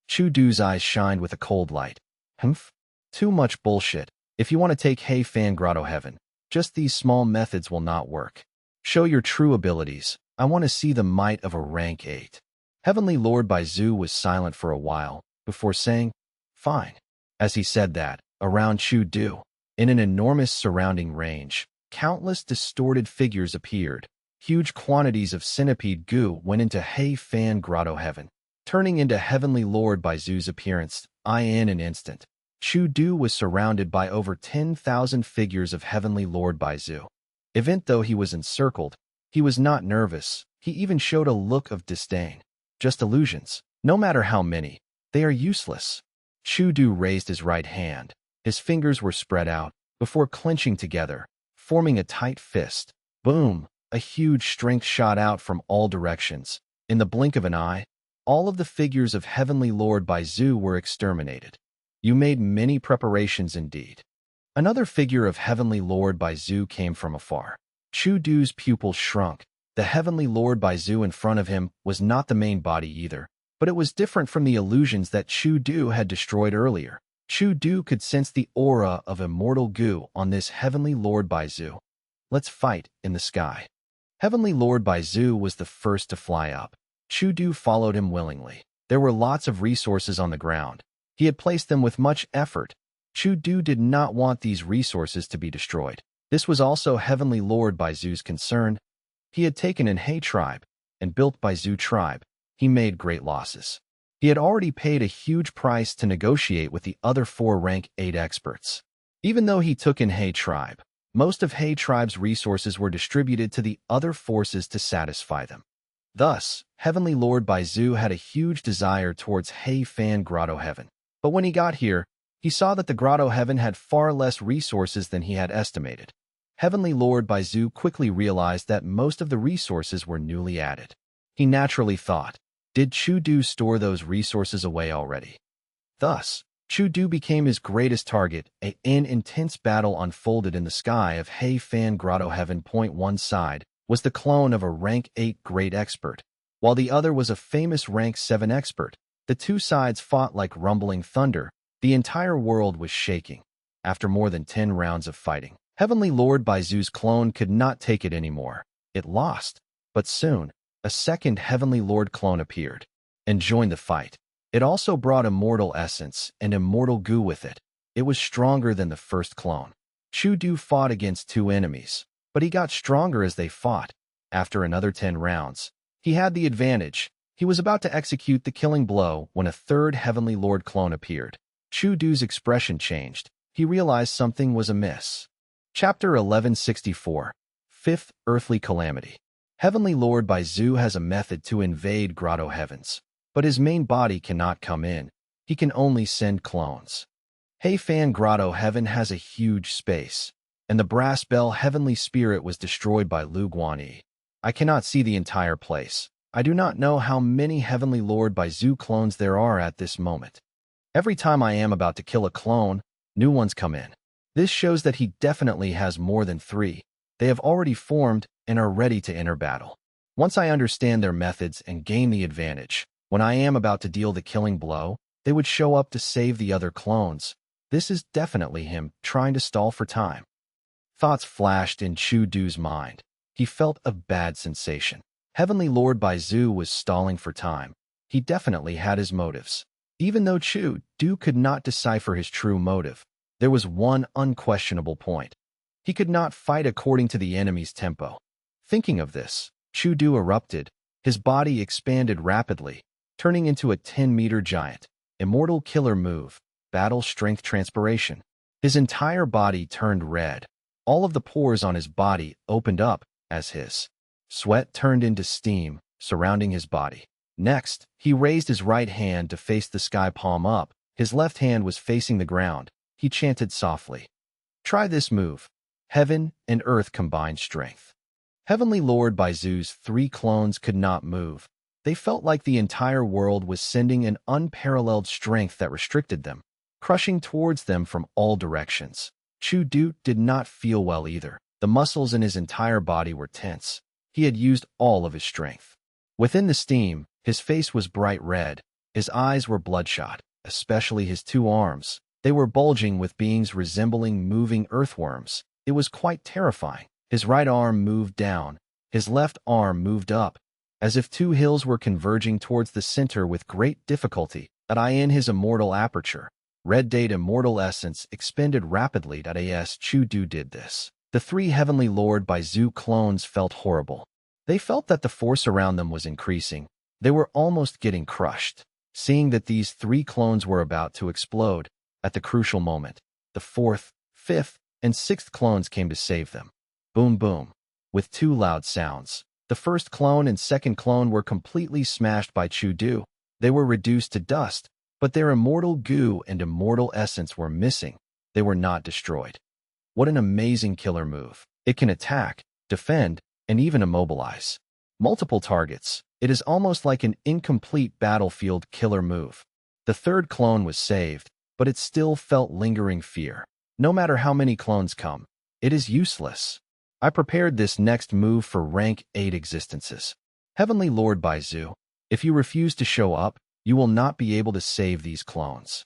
Chu Du's eyes shined with a cold light. Humph? Too much bullshit. If you want to take He Fan Grotto Heaven, just these small methods will not work. Show your true abilities. I want to see the might of a rank 8. Heavenly Lord Baizu was silent for a while, before saying, fine. As he said that, around Chu Du, in an enormous surrounding range, countless distorted figures appeared. Huge quantities of centipede goo went into He Fan Grotto Heaven, turning into Heavenly Lord Baizu's appearance. In an instant, Chu Du was surrounded by over 10,000 figures of Heavenly Lord Baizu. Even though he was encircled, he was not nervous. He even showed a look of disdain. Just illusions. No matter how many, they are useless. Chu Du raised his right hand. His fingers were spread out, before clenching together, forming a tight fist. Boom! A huge strength shot out from all directions. In the blink of an eye, all of the figures of Heavenly Lord Baizu were exterminated. You made many preparations indeed. Another figure of Heavenly Lord Baizu came from afar. Chu Du's pupils shrunk. The Heavenly Lord Baizu in front of him was not the main body either, but it was different from the illusions that Chu Du had destroyed earlier. Chu Du could sense the aura of immortal goo on this Heavenly Lord Baizu. Let's fight in the sky. Heavenly Lord Baizu was the first to fly up. Chu Du followed him willingly. There were lots of resources on the ground. He had placed them with much effort. Chu Du did not want these resources to be destroyed. This was also Heavenly Lord Baizu's concern. He had taken an He tribe and built Baizu tribe. He made great losses. He had already paid a huge price to negotiate with the other 4 rank 8 experts. Even though he took in He tribe, most of He tribe's resources were distributed to the other forces to satisfy them. Thus, Heavenly Lord Baizu had a huge desire towards He Fan Grotto Heaven. But when he got here, he saw that the Grotto Heaven had far less resources than he had estimated. Heavenly Lord Baizu quickly realized that most of the resources were newly added. He naturally thought, did Chu Du store those resources away already? Thus, Chu Du became his greatest target. An intense battle unfolded in the sky of He Fan Grotto Heaven. One side was the clone of a rank 8 great expert, while the other was a famous rank 7 expert. The two sides fought like rumbling thunder. The entire world was shaking. After more than 10 rounds of fighting, Heavenly Lord Baizu's clone could not take it anymore. It lost. But soon, a second Heavenly Lord clone appeared and joined the fight. It also brought immortal essence and immortal goo with it. It was stronger than the first clone. Chu Du fought against 2 enemies, but he got stronger as they fought. After another 10 rounds, he had the advantage. He was about to execute the killing blow when a third Heavenly Lord clone appeared. Chu Du's expression changed. He realized something was amiss. Chapter 1164. Fifth Earthly Calamity. Heavenly Lord Baizu has a method to invade Grotto Heavens, but his main body cannot come in. He can only send clones. He Fan Grotto Heaven has a huge space, and the brass bell Heavenly Spirit was destroyed by Lu Guanyi. I cannot see the entire place. I do not know how many Heavenly Lord Baizu clones there are at this moment. Every time I am about to kill a clone, new ones come in. This shows that he definitely has more than 3. They have already formed and are ready to enter battle. Once I understand their methods and gain the advantage, when I am about to deal the killing blow, they would show up to save the other clones. This is definitely him trying to stall for time. Thoughts flashed in Chu Du's mind. He felt a bad sensation. Heavenly Lord Baizu was stalling for time. He definitely had his motives. Even though Chu Du could not decipher his true motive, there was one unquestionable point. He could not fight according to the enemy's tempo. Thinking of this, Chu Du erupted. His body expanded rapidly, turning into a 10-meter giant. Immortal killer move, battle strength transpiration. His entire body turned red. All of the pores on his body opened up as his sweat turned into steam surrounding his body. Next, he raised his right hand to face the sky, palm up. His left hand was facing the ground. He chanted softly, "Try this move. Heaven and earth combined strength." Heavenly Lord Baizu's 3 clones could not move. They felt like the entire world was sending an unparalleled strength that restricted them, crushing towards them from all directions. Chu Du did not feel well either. The muscles in his entire body were tense. He had used all of his strength. Within the steam, his face was bright red. His eyes were bloodshot, especially his 2 arms. They were bulging with beings resembling moving earthworms. It was quite terrifying. His right arm moved down. His left arm moved up, as if 2 hills were converging towards the center with great difficulty. In his immortal aperture, red date immortal essence expended rapidly. As Chu Du did this, the 3 Heavenly Lord Baizu clones felt horrible. They felt that the force around them was increasing. They were almost getting crushed. Seeing that these 3 clones were about to explode, at the crucial moment, the 4th, 5th, and 6th clones came to save them. Boom boom. With 2 loud sounds, the first clone and second clone were completely smashed by Chu Du. They were reduced to dust, but their immortal goo and immortal essence were missing. They were not destroyed. What an amazing killer move. It can attack, defend, and even immobilize multiple targets. It is almost like an incomplete battlefield killer move. The 3rd clone was saved, but it still felt lingering fear. No matter how many clones come, it is useless. I prepared this next move for rank 8 existences. Heavenly Lord Baizu, if you refuse to show up, you will not be able to save these clones.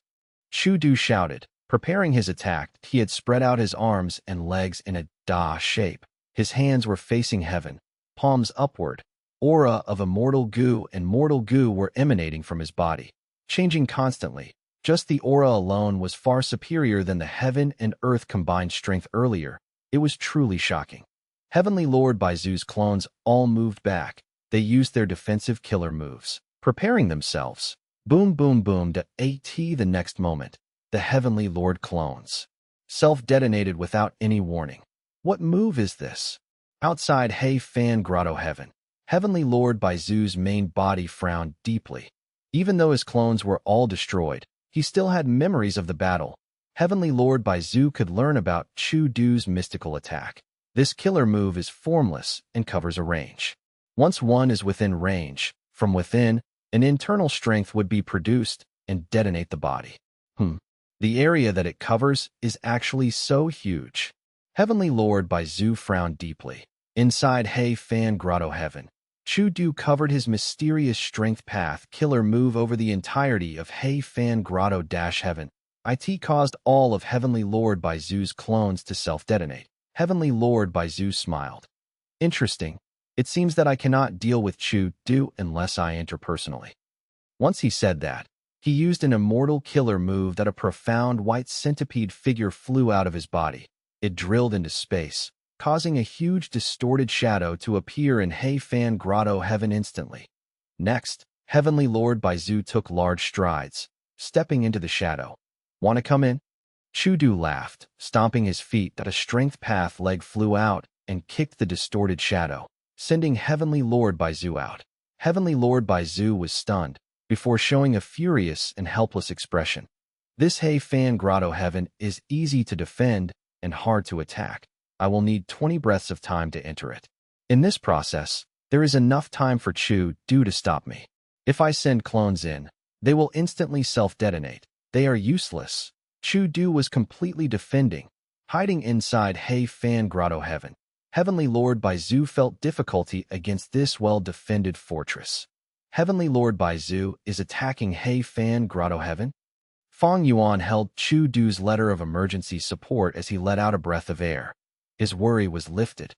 Chu Du shouted. Preparing his attack, he had spread out his arms and legs in a Da shape. His hands were facing heaven, palms upward. Aura of immortal goo and mortal goo were emanating from his body, changing constantly. Just the aura alone was far superior than the heaven and earth combined strength earlier. It was truly shocking. Heavenly Lord Baizu's clones all moved back. They used their defensive killer moves, preparing themselves. Boom, boom, boom, the next moment. The Heavenly Lord clones self-detonated without any warning. What move is this? Outside Fang Grotto Heaven, Heavenly Lord Baizu's main body frowned deeply. Even though his clones were all destroyed, he still had memories of the battle. Heavenly Lord Baizu could learn about Chu Du's mystical attack. This killer move is formless and covers a range. Once one is within range, from within, an internal strength would be produced and detonate the body. The area that it covers is actually so huge. Heavenly Lord Baizu frowned deeply. Inside Fang Grotto Heaven, Chu Du covered his mysterious strength path killer move over the entirety of Fang Grotto Heaven. It caused all of Heavenly Lord Baizu's clones to self-detonate. Heavenly Lord Baizu smiled. Interesting. It seems that I cannot deal with Chu Du unless I enter personally. Once he said that, he used an immortal killer move that a profound white centipede figure flew out of his body. It drilled into space, causing a huge distorted shadow to appear in Fang Grotto Heaven instantly. Next, Heavenly Lord Baizu took large strides, stepping into the shadow. Want to come in? Chu Du laughed, stomping his feet that a strength path leg flew out and kicked the distorted shadow, sending Heavenly Lord Baizu out. Heavenly Lord Baizu was stunned, before showing a furious and helpless expression. This Fang Grotto Heaven is easy to defend and hard to attack. I will need 20 breaths of time to enter it. In this process, there is enough time for Chu Du to stop me. If I send clones in, they will instantly self-detonate. They are useless. Chu Du was completely defending, hiding inside Fang Grotto Heaven. Heavenly Lord Baizu felt difficulty against this well-defended fortress. Heavenly Lord Baizu is attacking Fang Grotto Heaven? Fang Yuan held Chu Du's letter of emergency support as he let out a breath of air. His worry was lifted.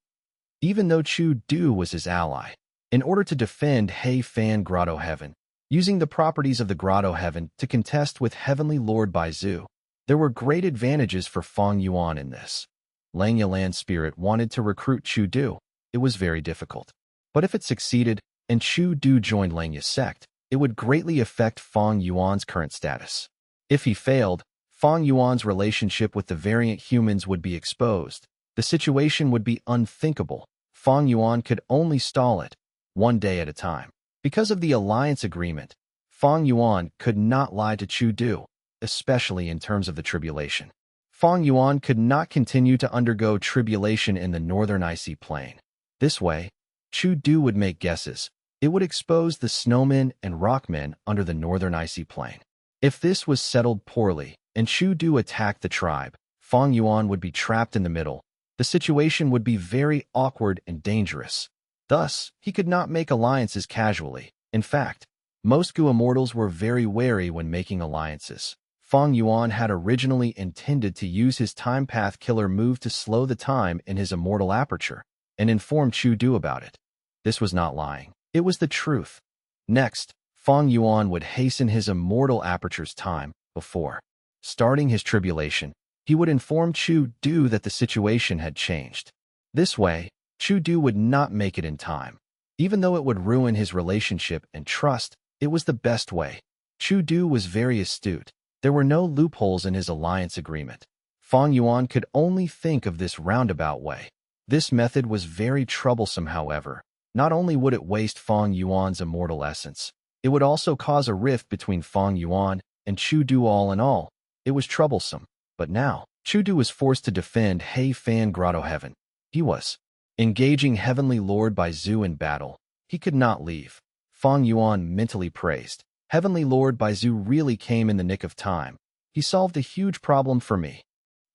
Even though Chu Du was his ally, in order to defend Fang Grotto Heaven, using the properties of the Grotto Heaven to contest with Heavenly Lord Baizu, there were great advantages for Fang Yuan in this. Langya Land Spirit wanted to recruit Chu Du. It was very difficult. But if it succeeded, and Chu Du joined Langya's sect, it would greatly affect Fang Yuan's current status. If he failed, Fang Yuan's relationship with the variant humans would be exposed. The situation would be unthinkable. Fang Yuan could only stall it, one day at a time. Because of the alliance agreement, Fang Yuan could not lie to Chu Du, especially in terms of the tribulation. Fang Yuan could not continue to undergo tribulation in the northern icy plain. This way, Chu Du would make guesses. It would expose the snowmen and rockmen under the northern icy plain. If this was settled poorly, and Chu Du attacked the tribe, Fang Yuan would be trapped in the middle. The situation would be very awkward and dangerous. Thus, he could not make alliances casually. In fact, most Gu immortals were very wary when making alliances. Fang Yuan had originally intended to use his time path killer move to slow the time in his immortal aperture, and inform Chu Du about it. This was not lying. It was the truth. Next, Fang Yuan would hasten his immortal aperture's time before starting his tribulation. He would inform Chu Du that the situation had changed. This way, Chu Du would not make it in time. Even though it would ruin his relationship and trust, it was the best way. Chu Du was very astute. There were no loopholes in his alliance agreement. Fang Yuan could only think of this roundabout way. This method was very troublesome, however. Not only would it waste Fang Yuan's immortal essence, it would also cause a rift between Fang Yuan and Chu Du. All in all, it was troublesome. But now, Chu Du was forced to defend Fang Grotto Heaven. He was engaging Heavenly Lord Baizu in battle. He could not leave. Fang Yuan mentally praised. Heavenly Lord Baizu really came in the nick of time. He solved a huge problem for me.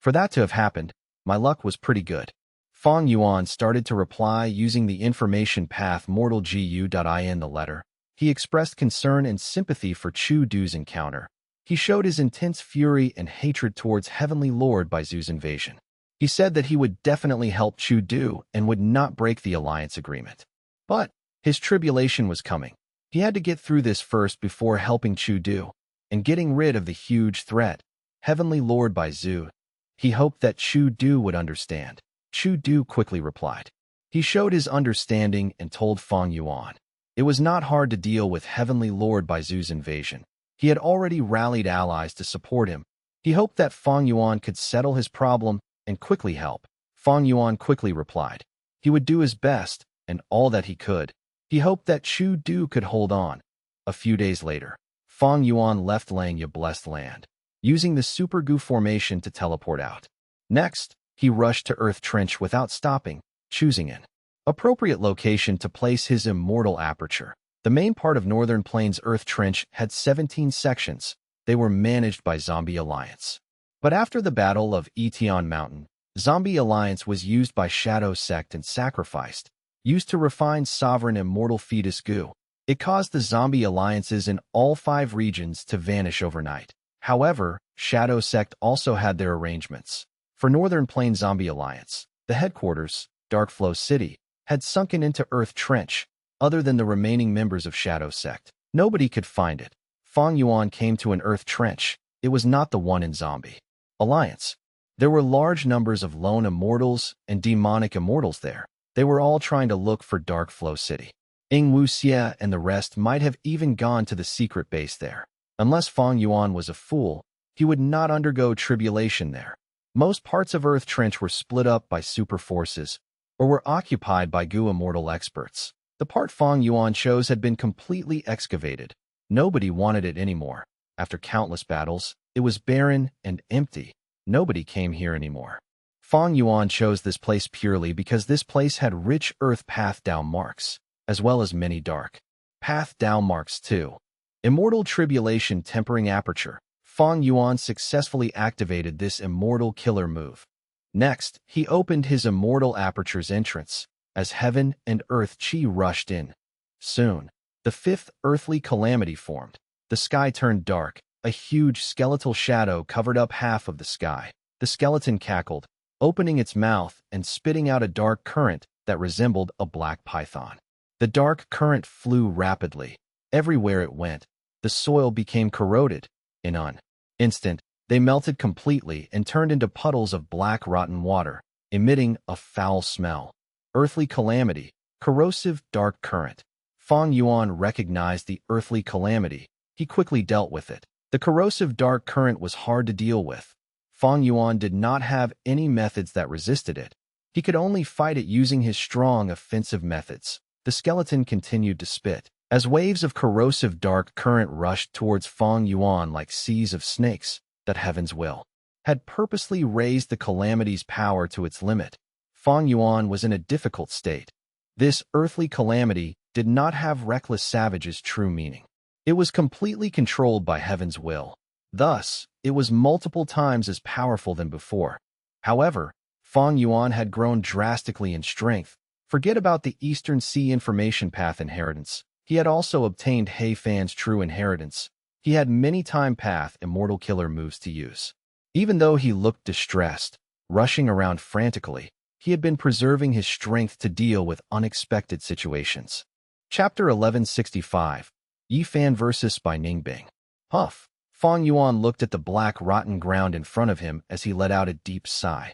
For that to have happened, my luck was pretty good. Fang Yuan started to reply using the information path mortal gu.in the letter. He expressed concern and sympathy for Chu Du's encounter. He showed his intense fury and hatred towards Heavenly Lord Baizu's invasion. He said that he would definitely help Chu Du and would not break the alliance agreement. But his tribulation was coming. He had to get through this first before helping Chu Du. and getting rid of the huge threat, Heavenly Lord Baizu. He hoped that Chu Du would understand. Chu Du quickly replied. He showed his understanding and told Fang Yuan. It was not hard to deal with Heavenly Lord Baizu's invasion. He had already rallied allies to support him. He hoped that Fang Yuan could settle his problem and quickly help. Fang Yuan quickly replied. He would do his best and all that he could. He hoped that Chu Du could hold on. A few days later, Fang Yuan left Langya blessed land, using the Super Gu formation to teleport out. Next, he rushed to Earth Trench without stopping, choosing an appropriate location to place his immortal aperture. The main part of Northern Plains Earth Trench had 17 sections. They were managed by Zombie Alliance. But after the Battle of Etion Mountain, Zombie Alliance was used by Shadow Sect and sacrificed, used to refine sovereign immortal fetus Gu. It caused the Zombie Alliances in all 5 regions to vanish overnight. However, Shadow Sect also had their arrangements. For Northern Plains Zombie Alliance, the headquarters, Darkflow City, had sunken into Earth Trench. Other than the remaining members of Shadow Sect, nobody could find it. Fang Yuan came to an Earth Trench. It was not the one in Zombie Alliance. There were large numbers of lone immortals and demonic immortals there. They were all trying to look for Darkflow City. Ing Wuxia and the rest might have even gone to the secret base there. Unless Fang Yuan was a fool, he would not undergo tribulation there. Most parts of Earth Trench were split up by super forces or were occupied by Gu immortal experts. The part Fang Yuan chose had been completely excavated. Nobody wanted it anymore. After countless battles, it was barren and empty. Nobody came here anymore. Fang Yuan chose this place purely because this place had rich Earth Path Down marks, as well as many dark Path Down marks too. Immortal Tribulation Tempering Aperture. Fang Yuan successfully activated this immortal killer move. Next, he opened his immortal aperture's entrance. As heaven and earth chi rushed in. Soon, the 5th earthly calamity formed. The sky turned dark. A huge skeletal shadow covered up half of the sky. The skeleton cackled, opening its mouth and spitting out a dark current that resembled a black python. The dark current flew rapidly. Everywhere it went, the soil became corroded. In an instant, they melted completely and turned into puddles of black rotten water, emitting a foul smell. Earthly calamity, corrosive dark current. Fang Yuan recognized the earthly calamity. He quickly dealt with it. The corrosive dark current was hard to deal with. Fang Yuan did not have any methods that resisted it. He could only fight it using his strong offensive methods. The skeleton continued to spit. As waves of corrosive dark current rushed towards Fang Yuan like seas of snakes, that heaven's will had purposely raised the calamity's power to its limit. Fang Yuan was in a difficult state. This earthly calamity did not have reckless savage's true meaning. It was completely controlled by heaven's will. Thus, it was multiple times as powerful than before. However, Fang Yuan had grown drastically in strength. Forget about the Eastern Sea Information Path inheritance. He had also obtained He Fan's true inheritance. He had many time path immortal killer moves to use. Even though he looked distressed, rushing around frantically, he had been preserving his strength to deal with unexpected situations. Chapter 1165. Yi Fan vs. by Ningbing. Huff. Fang Yuan looked at the black rotten ground in front of him as he let out a deep sigh.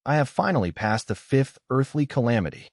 I have finally passed the 5th earthly calamity.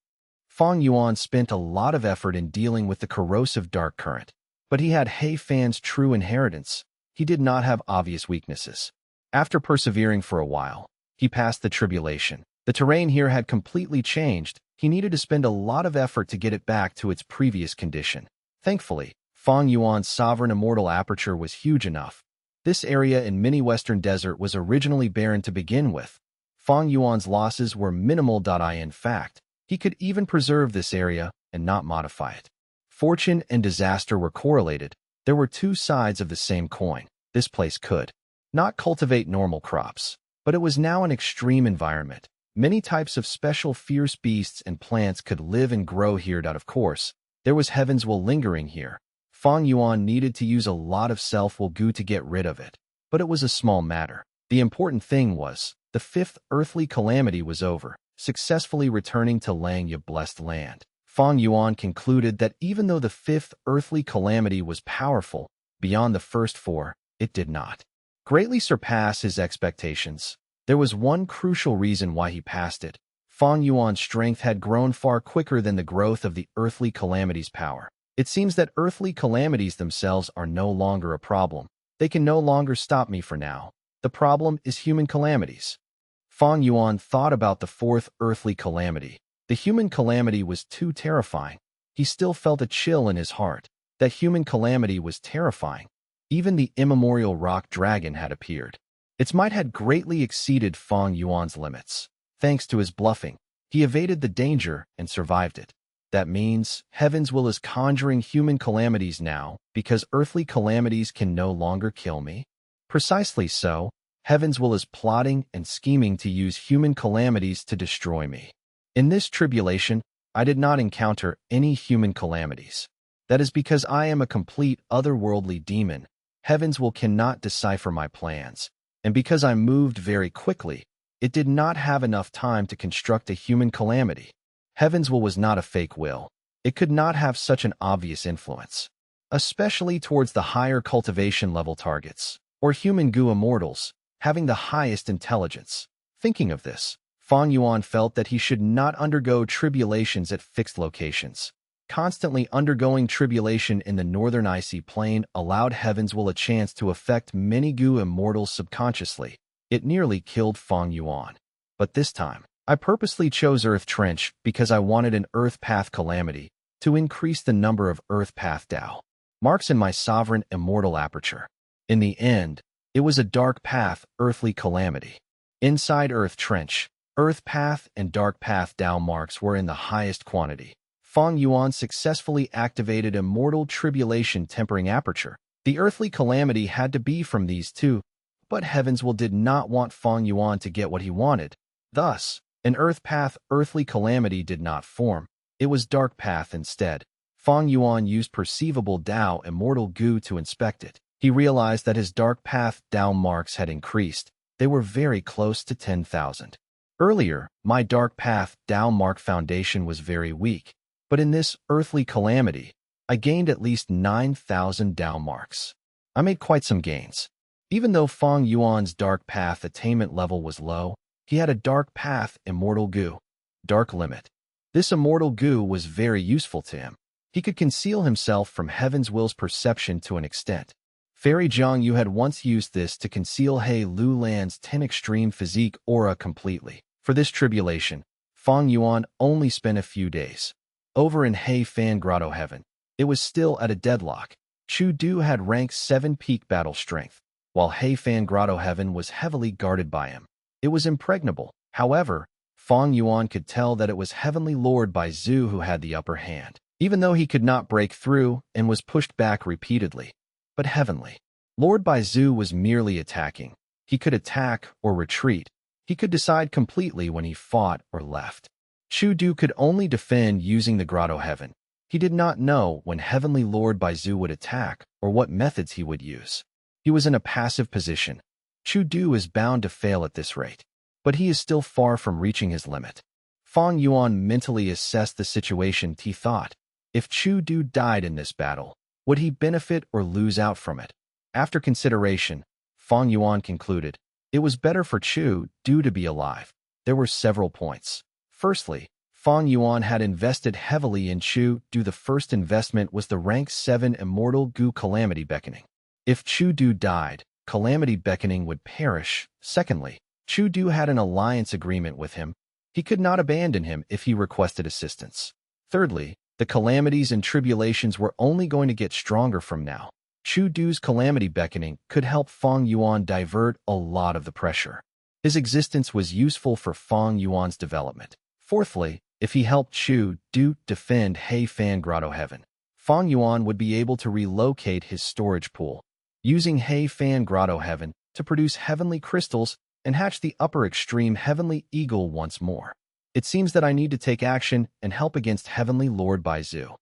Fang Yuan spent a lot of effort in dealing with the corrosive dark current, but he had He Fan's true inheritance. He did not have obvious weaknesses. After persevering for a while, he passed the tribulation. The terrain here had completely changed. He needed to spend a lot of effort to get it back to its previous condition. Thankfully, Fang Yuan's sovereign immortal aperture was huge enough. This area in mini-western desert was originally barren to begin with. Fang Yuan's losses were minimal. In fact, he could even preserve this area and not modify it. Fortune and disaster were correlated. There were 2 sides of the same coin. This place could not cultivate normal crops, but it was now an extreme environment. Many types of special fierce beasts and plants could live and grow here. Of course, there was heaven's will lingering here. Fang Yuan needed to use a lot of self-will Gu to get rid of it, but it was a small matter. The important thing was, the 5th earthly calamity was over, successfully returning to Langya blessed land. Fang Yuan concluded that even though the 5th earthly calamity was powerful, beyond the first 4, it did not greatly surpass his expectations. There was one crucial reason why he passed it. Fang Yuan's strength had grown far quicker than the growth of the earthly calamities' power. It seems that earthly calamities themselves are no longer a problem. They can no longer stop me for now. The problem is human calamities. Fang Yuan thought about the fourth earthly calamity. The human calamity was too terrifying. He still felt a chill in his heart. That human calamity was terrifying. Even the immemorial rock dragon had appeared. Its might had greatly exceeded Fang Yuan's limits. Thanks to his bluffing, he evaded the danger and survived it. That means Heaven's will is conjuring human calamities now because earthly calamities can no longer kill me? Precisely so, Heaven's will is plotting and scheming to use human calamities to destroy me. In this tribulation, I did not encounter any human calamities. That is because I am a complete otherworldly demon. Heaven's will cannot decipher my plans. And because I moved very quickly, it did not have enough time to construct a human calamity. Heaven's will was not a fake will. It could not have such an obvious influence, especially towards the higher cultivation level targets, or human goo immortals, having the highest intelligence. Thinking of this, Fang Yuan felt that he should not undergo tribulations at fixed locations. Constantly undergoing tribulation in the northern icy plain allowed Heaven's will a chance to affect many goo immortals subconsciously. It nearly killed Fang Yuan. But this time, I purposely chose Earth Trench because I wanted an Earth Path calamity to increase the number of Earth Path Dao marks in my sovereign immortal aperture. In the end, it was a Dark Path earthly calamity. Inside Earth Trench, Earth Path and Dark Path Dao marks were in the highest quantity. Fang Yuan successfully activated Immortal Tribulation Tempering Aperture. The earthly calamity had to be from these two, but Heaven's will did not want Fang Yuan to get what he wanted. Thus, an Earth Path earthly calamity did not form. It was Dark Path instead. Fang Yuan used perceivable Dao Immortal Goo to inspect it. He realized that his Dark Path Dao marks had increased. They were very close to 10,000. Earlier, my Dark Path Dao mark foundation was very weak. But in this earthly calamity, I gained at least 9,000 Dao marks. I made quite some gains. Even though Fang Yuan's Dark Path attainment level was low, he had a Dark Path Immortal Goo, Dark Limit. This Immortal Goo was very useful to him. He could conceal himself from Heaven's will's perception to an extent. Fairy Zhang Yu had once used this to conceal He Lu Lan's 10 extreme physique aura completely. For this tribulation, Fang Yuan only spent a few days. Over in He Fan Grotto Heaven, it was still at a deadlock. Chu Du had rank 7 peak battle strength, while He Fan Grotto Heaven was heavily guarded by him. It was impregnable. However, Fang Yuan could tell that it was Heavenly Lord Bai Zhu who had the upper hand, even though he could not break through and was pushed back repeatedly. But Heavenly Lord Bai Zhu was merely attacking. He could attack or retreat. He could decide completely when he fought or left. Chu Du could only defend using the Grotto Heaven. He did not know when Heavenly Lord Bai Zhu would attack or what methods he would use. He was in a passive position. Chu Du is bound to fail at this rate, but he is still far from reaching his limit. Fang Yuan mentally assessed the situation. He thought, if Chu Du died in this battle, would he benefit or lose out from it? After consideration, Fang Yuan concluded, it was better for Chu Du to be alive. There were several points. Firstly, Fang Yuan had invested heavily in Chu Du. The first investment was the rank 7 Immortal Goo Calamity Beckoning. If Chu Du died, Calamity Beckoning would perish. Secondly, Chu Du had an alliance agreement with him. He could not abandon him if he requested assistance. Thirdly, the calamities and tribulations were only going to get stronger from now. Chu Du's Calamity Beckoning could help Fang Yuan divert a lot of the pressure. His existence was useful for Fang Yuan's development. Fourthly, if he helped Chu Du defend He Fan Grotto Heaven, Fang Yuan would be able to relocate his storage pool, using He Fan Grotto Heaven to produce heavenly crystals and hatch the upper extreme Heavenly Eagle once more. It seems that I need to take action and help against Heavenly Lord Bai Zhu.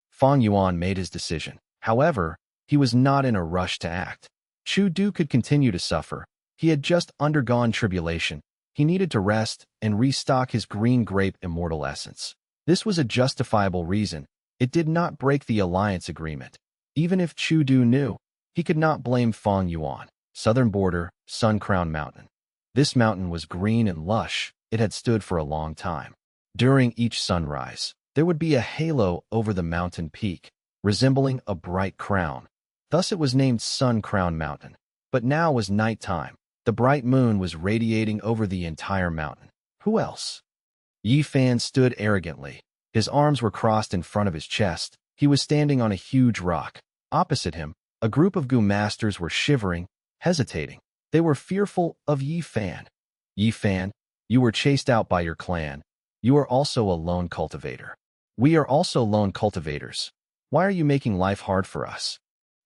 Fang Yuan made his decision. However, he was not in a rush to act. Chu Du could continue to suffer. He had just undergone tribulation. He needed to rest and restock his green grape immortal essence. This was a justifiable reason. It did not break the alliance agreement. Even if Chu Du knew, He could not blame Fang Yuan, southern border, Sun Crown Mountain. This mountain was green and lush. It had stood for a long time. During each sunrise, there would be a halo over the mountain peak, resembling a bright crown. Thus it was named Sun Crown Mountain. But now was nighttime. The bright moon was radiating over the entire mountain. Who else? Yi Fan stood arrogantly. His arms were crossed in front of his chest. He was standing on a huge rock. Opposite him, a group of Gu masters were shivering, hesitating. They were fearful of Yi Fan. Yi Fan, you were chased out by your clan. You are also a lone cultivator. We are also lone cultivators. Why are you making life hard for us?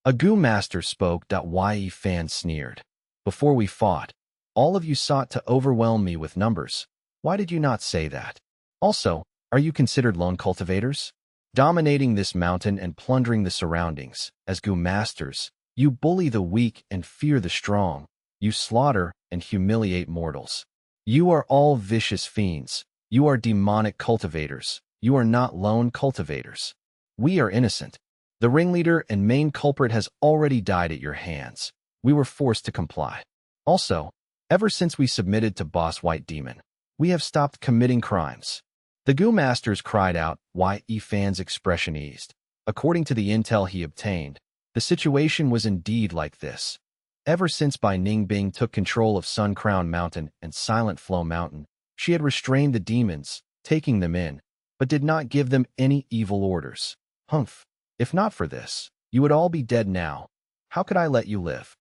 A Gu master spoke. Why? Yi Fan sneered. Before we fought, all of you sought to overwhelm me with numbers. Why did you not say that? Also, are you considered lone cultivators? Dominating this mountain and plundering the surroundings, as Gu masters, you bully the weak and fear the strong. You slaughter and humiliate mortals. You are all vicious fiends. You are demonic cultivators. You are not lone cultivators. We are innocent. The ringleader and main culprit has already died at your hands. We were forced to comply. Also, ever since we submitted to Boss White Demon, we have stopped committing crimes. The Gu masters cried out. Why? Yi Fan's expression eased. According to the intel he obtained, the situation was indeed like this. Ever since Bai Ningbing took control of Sun Crown Mountain and Silent Flow Mountain, she had restrained the demons, taking them in, but did not give them any evil orders. Humph. If not for this, you would all be dead now. How could I let you live?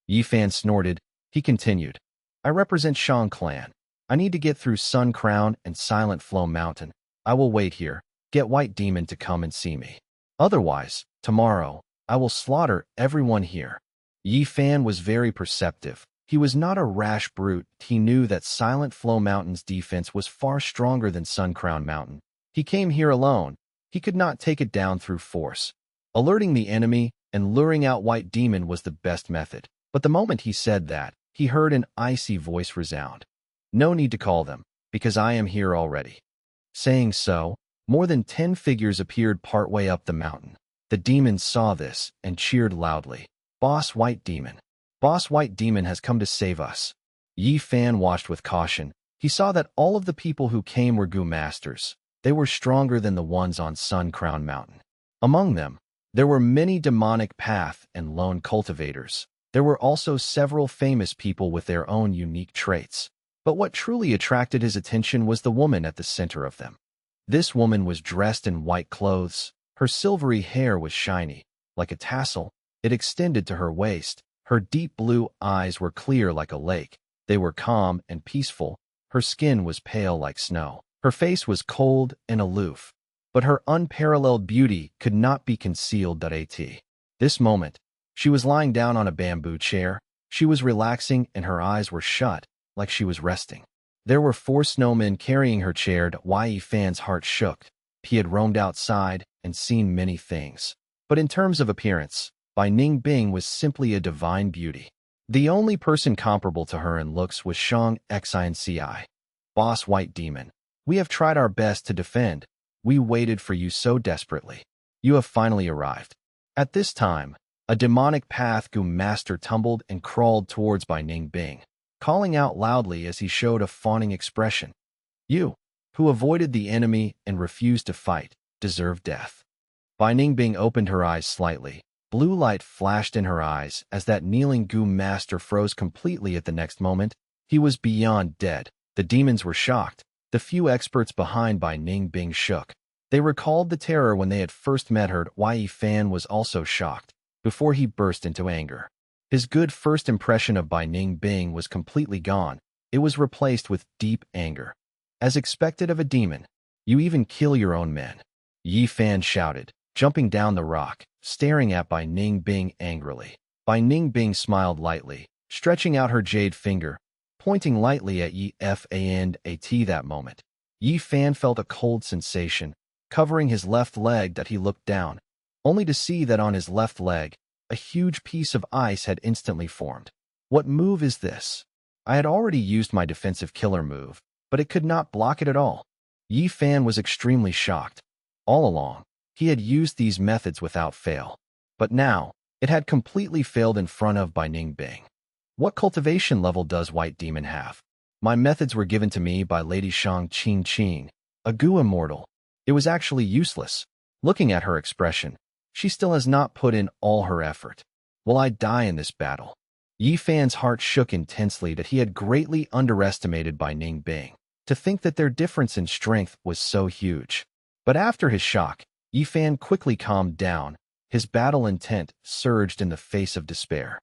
Yi Fan snorted. He continued. I represent Shang Clan. I need to get through Sun Crown and Silent Flow Mountain. I will wait here. Get White Demon to come and see me. Otherwise, tomorrow, I will slaughter everyone here. Yi Fan was very perceptive. He was not a rash brute. He knew that Silent Flow Mountain's defense was far stronger than Sun Crown Mountain. He came here alone. He could not take it down through force. Alerting the enemy and luring out White Demon was the best method. But the moment he said that, he heard an icy voice resound. No need to call them, because I am here already. Saying so, more than 10 figures appeared partway up the mountain. The demons saw this and cheered loudly. Boss White Demon. Boss White Demon has come to save us. Yi Fan watched with caution. He saw that all of the people who came were Gu masters. They were stronger than the ones on Sun Crown Mountain. Among them, there were many demonic path and lone cultivators. There were also several famous people with their own unique traits. But what truly attracted his attention was the woman at the center of them. This woman was dressed in white clothes. Her silvery hair was shiny, like a tassel. It extended to her waist. Her deep blue eyes were clear like a lake. They were calm and peaceful. Her skin was pale like snow. Her face was cold and aloof. But her unparalleled beauty could not be concealed. This moment, she was lying down on a bamboo chair. She was relaxing and her eyes were shut, like she was resting. There were 4 snowmen carrying her chair. Yi Fan's heart shook. He had roamed outside and seen many things. But in terms of appearance, Bai Ningbing was simply a divine beauty. The only person comparable to her in looks was Shang Xinci. Boss White Demon, we have tried our best to defend. We waited for you so desperately. You have finally arrived. At this time, a demonic path Gu master tumbled and crawled towards Bai Ningbing, calling out loudly as he showed a fawning expression. You, who avoided the enemy and refused to fight, deserve death. Bai Ningbing opened her eyes slightly. Blue light flashed in her eyes as that kneeling Gu master froze completely. At the next moment, he was beyond dead. The demons were shocked. The few experts behind Bai Ningbing shook. They recalled the terror when they had first met her. Yi Fan was also shocked, before he burst into anger. His good first impression of Bai Ningbing was completely gone. It was replaced with deep anger. As expected of a demon, you even kill your own men. Yi Fan shouted, jumping down the rock, staring at Bai Ningbing angrily. Bai Ningbing smiled lightly, stretching out her jade finger, pointing lightly at Yi Fan. That moment, Yi Fan felt a cold sensation, covering his left leg. He looked down, only to see that on his left leg, a huge piece of ice had instantly formed. What move is this? I had already used my defensive killer move, but it could not block it at all. Yi Fan was extremely shocked. All along, he had used these methods without fail. But now, It had completely failed in front of by Ning Bing. What cultivation level does White Demon have? My methods were given to me by Lady Shang Qing Qing, a Gu immortal. It was actually useless. Looking at her expression, she still has not put in all her effort. Will I die in this battle? Yi Fan's heart shook intensely that he had greatly underestimated by Ning Bing. To think that their difference in strength was so huge. But after his shock, Yi Fan quickly calmed down. His battle intent surged in the face of despair.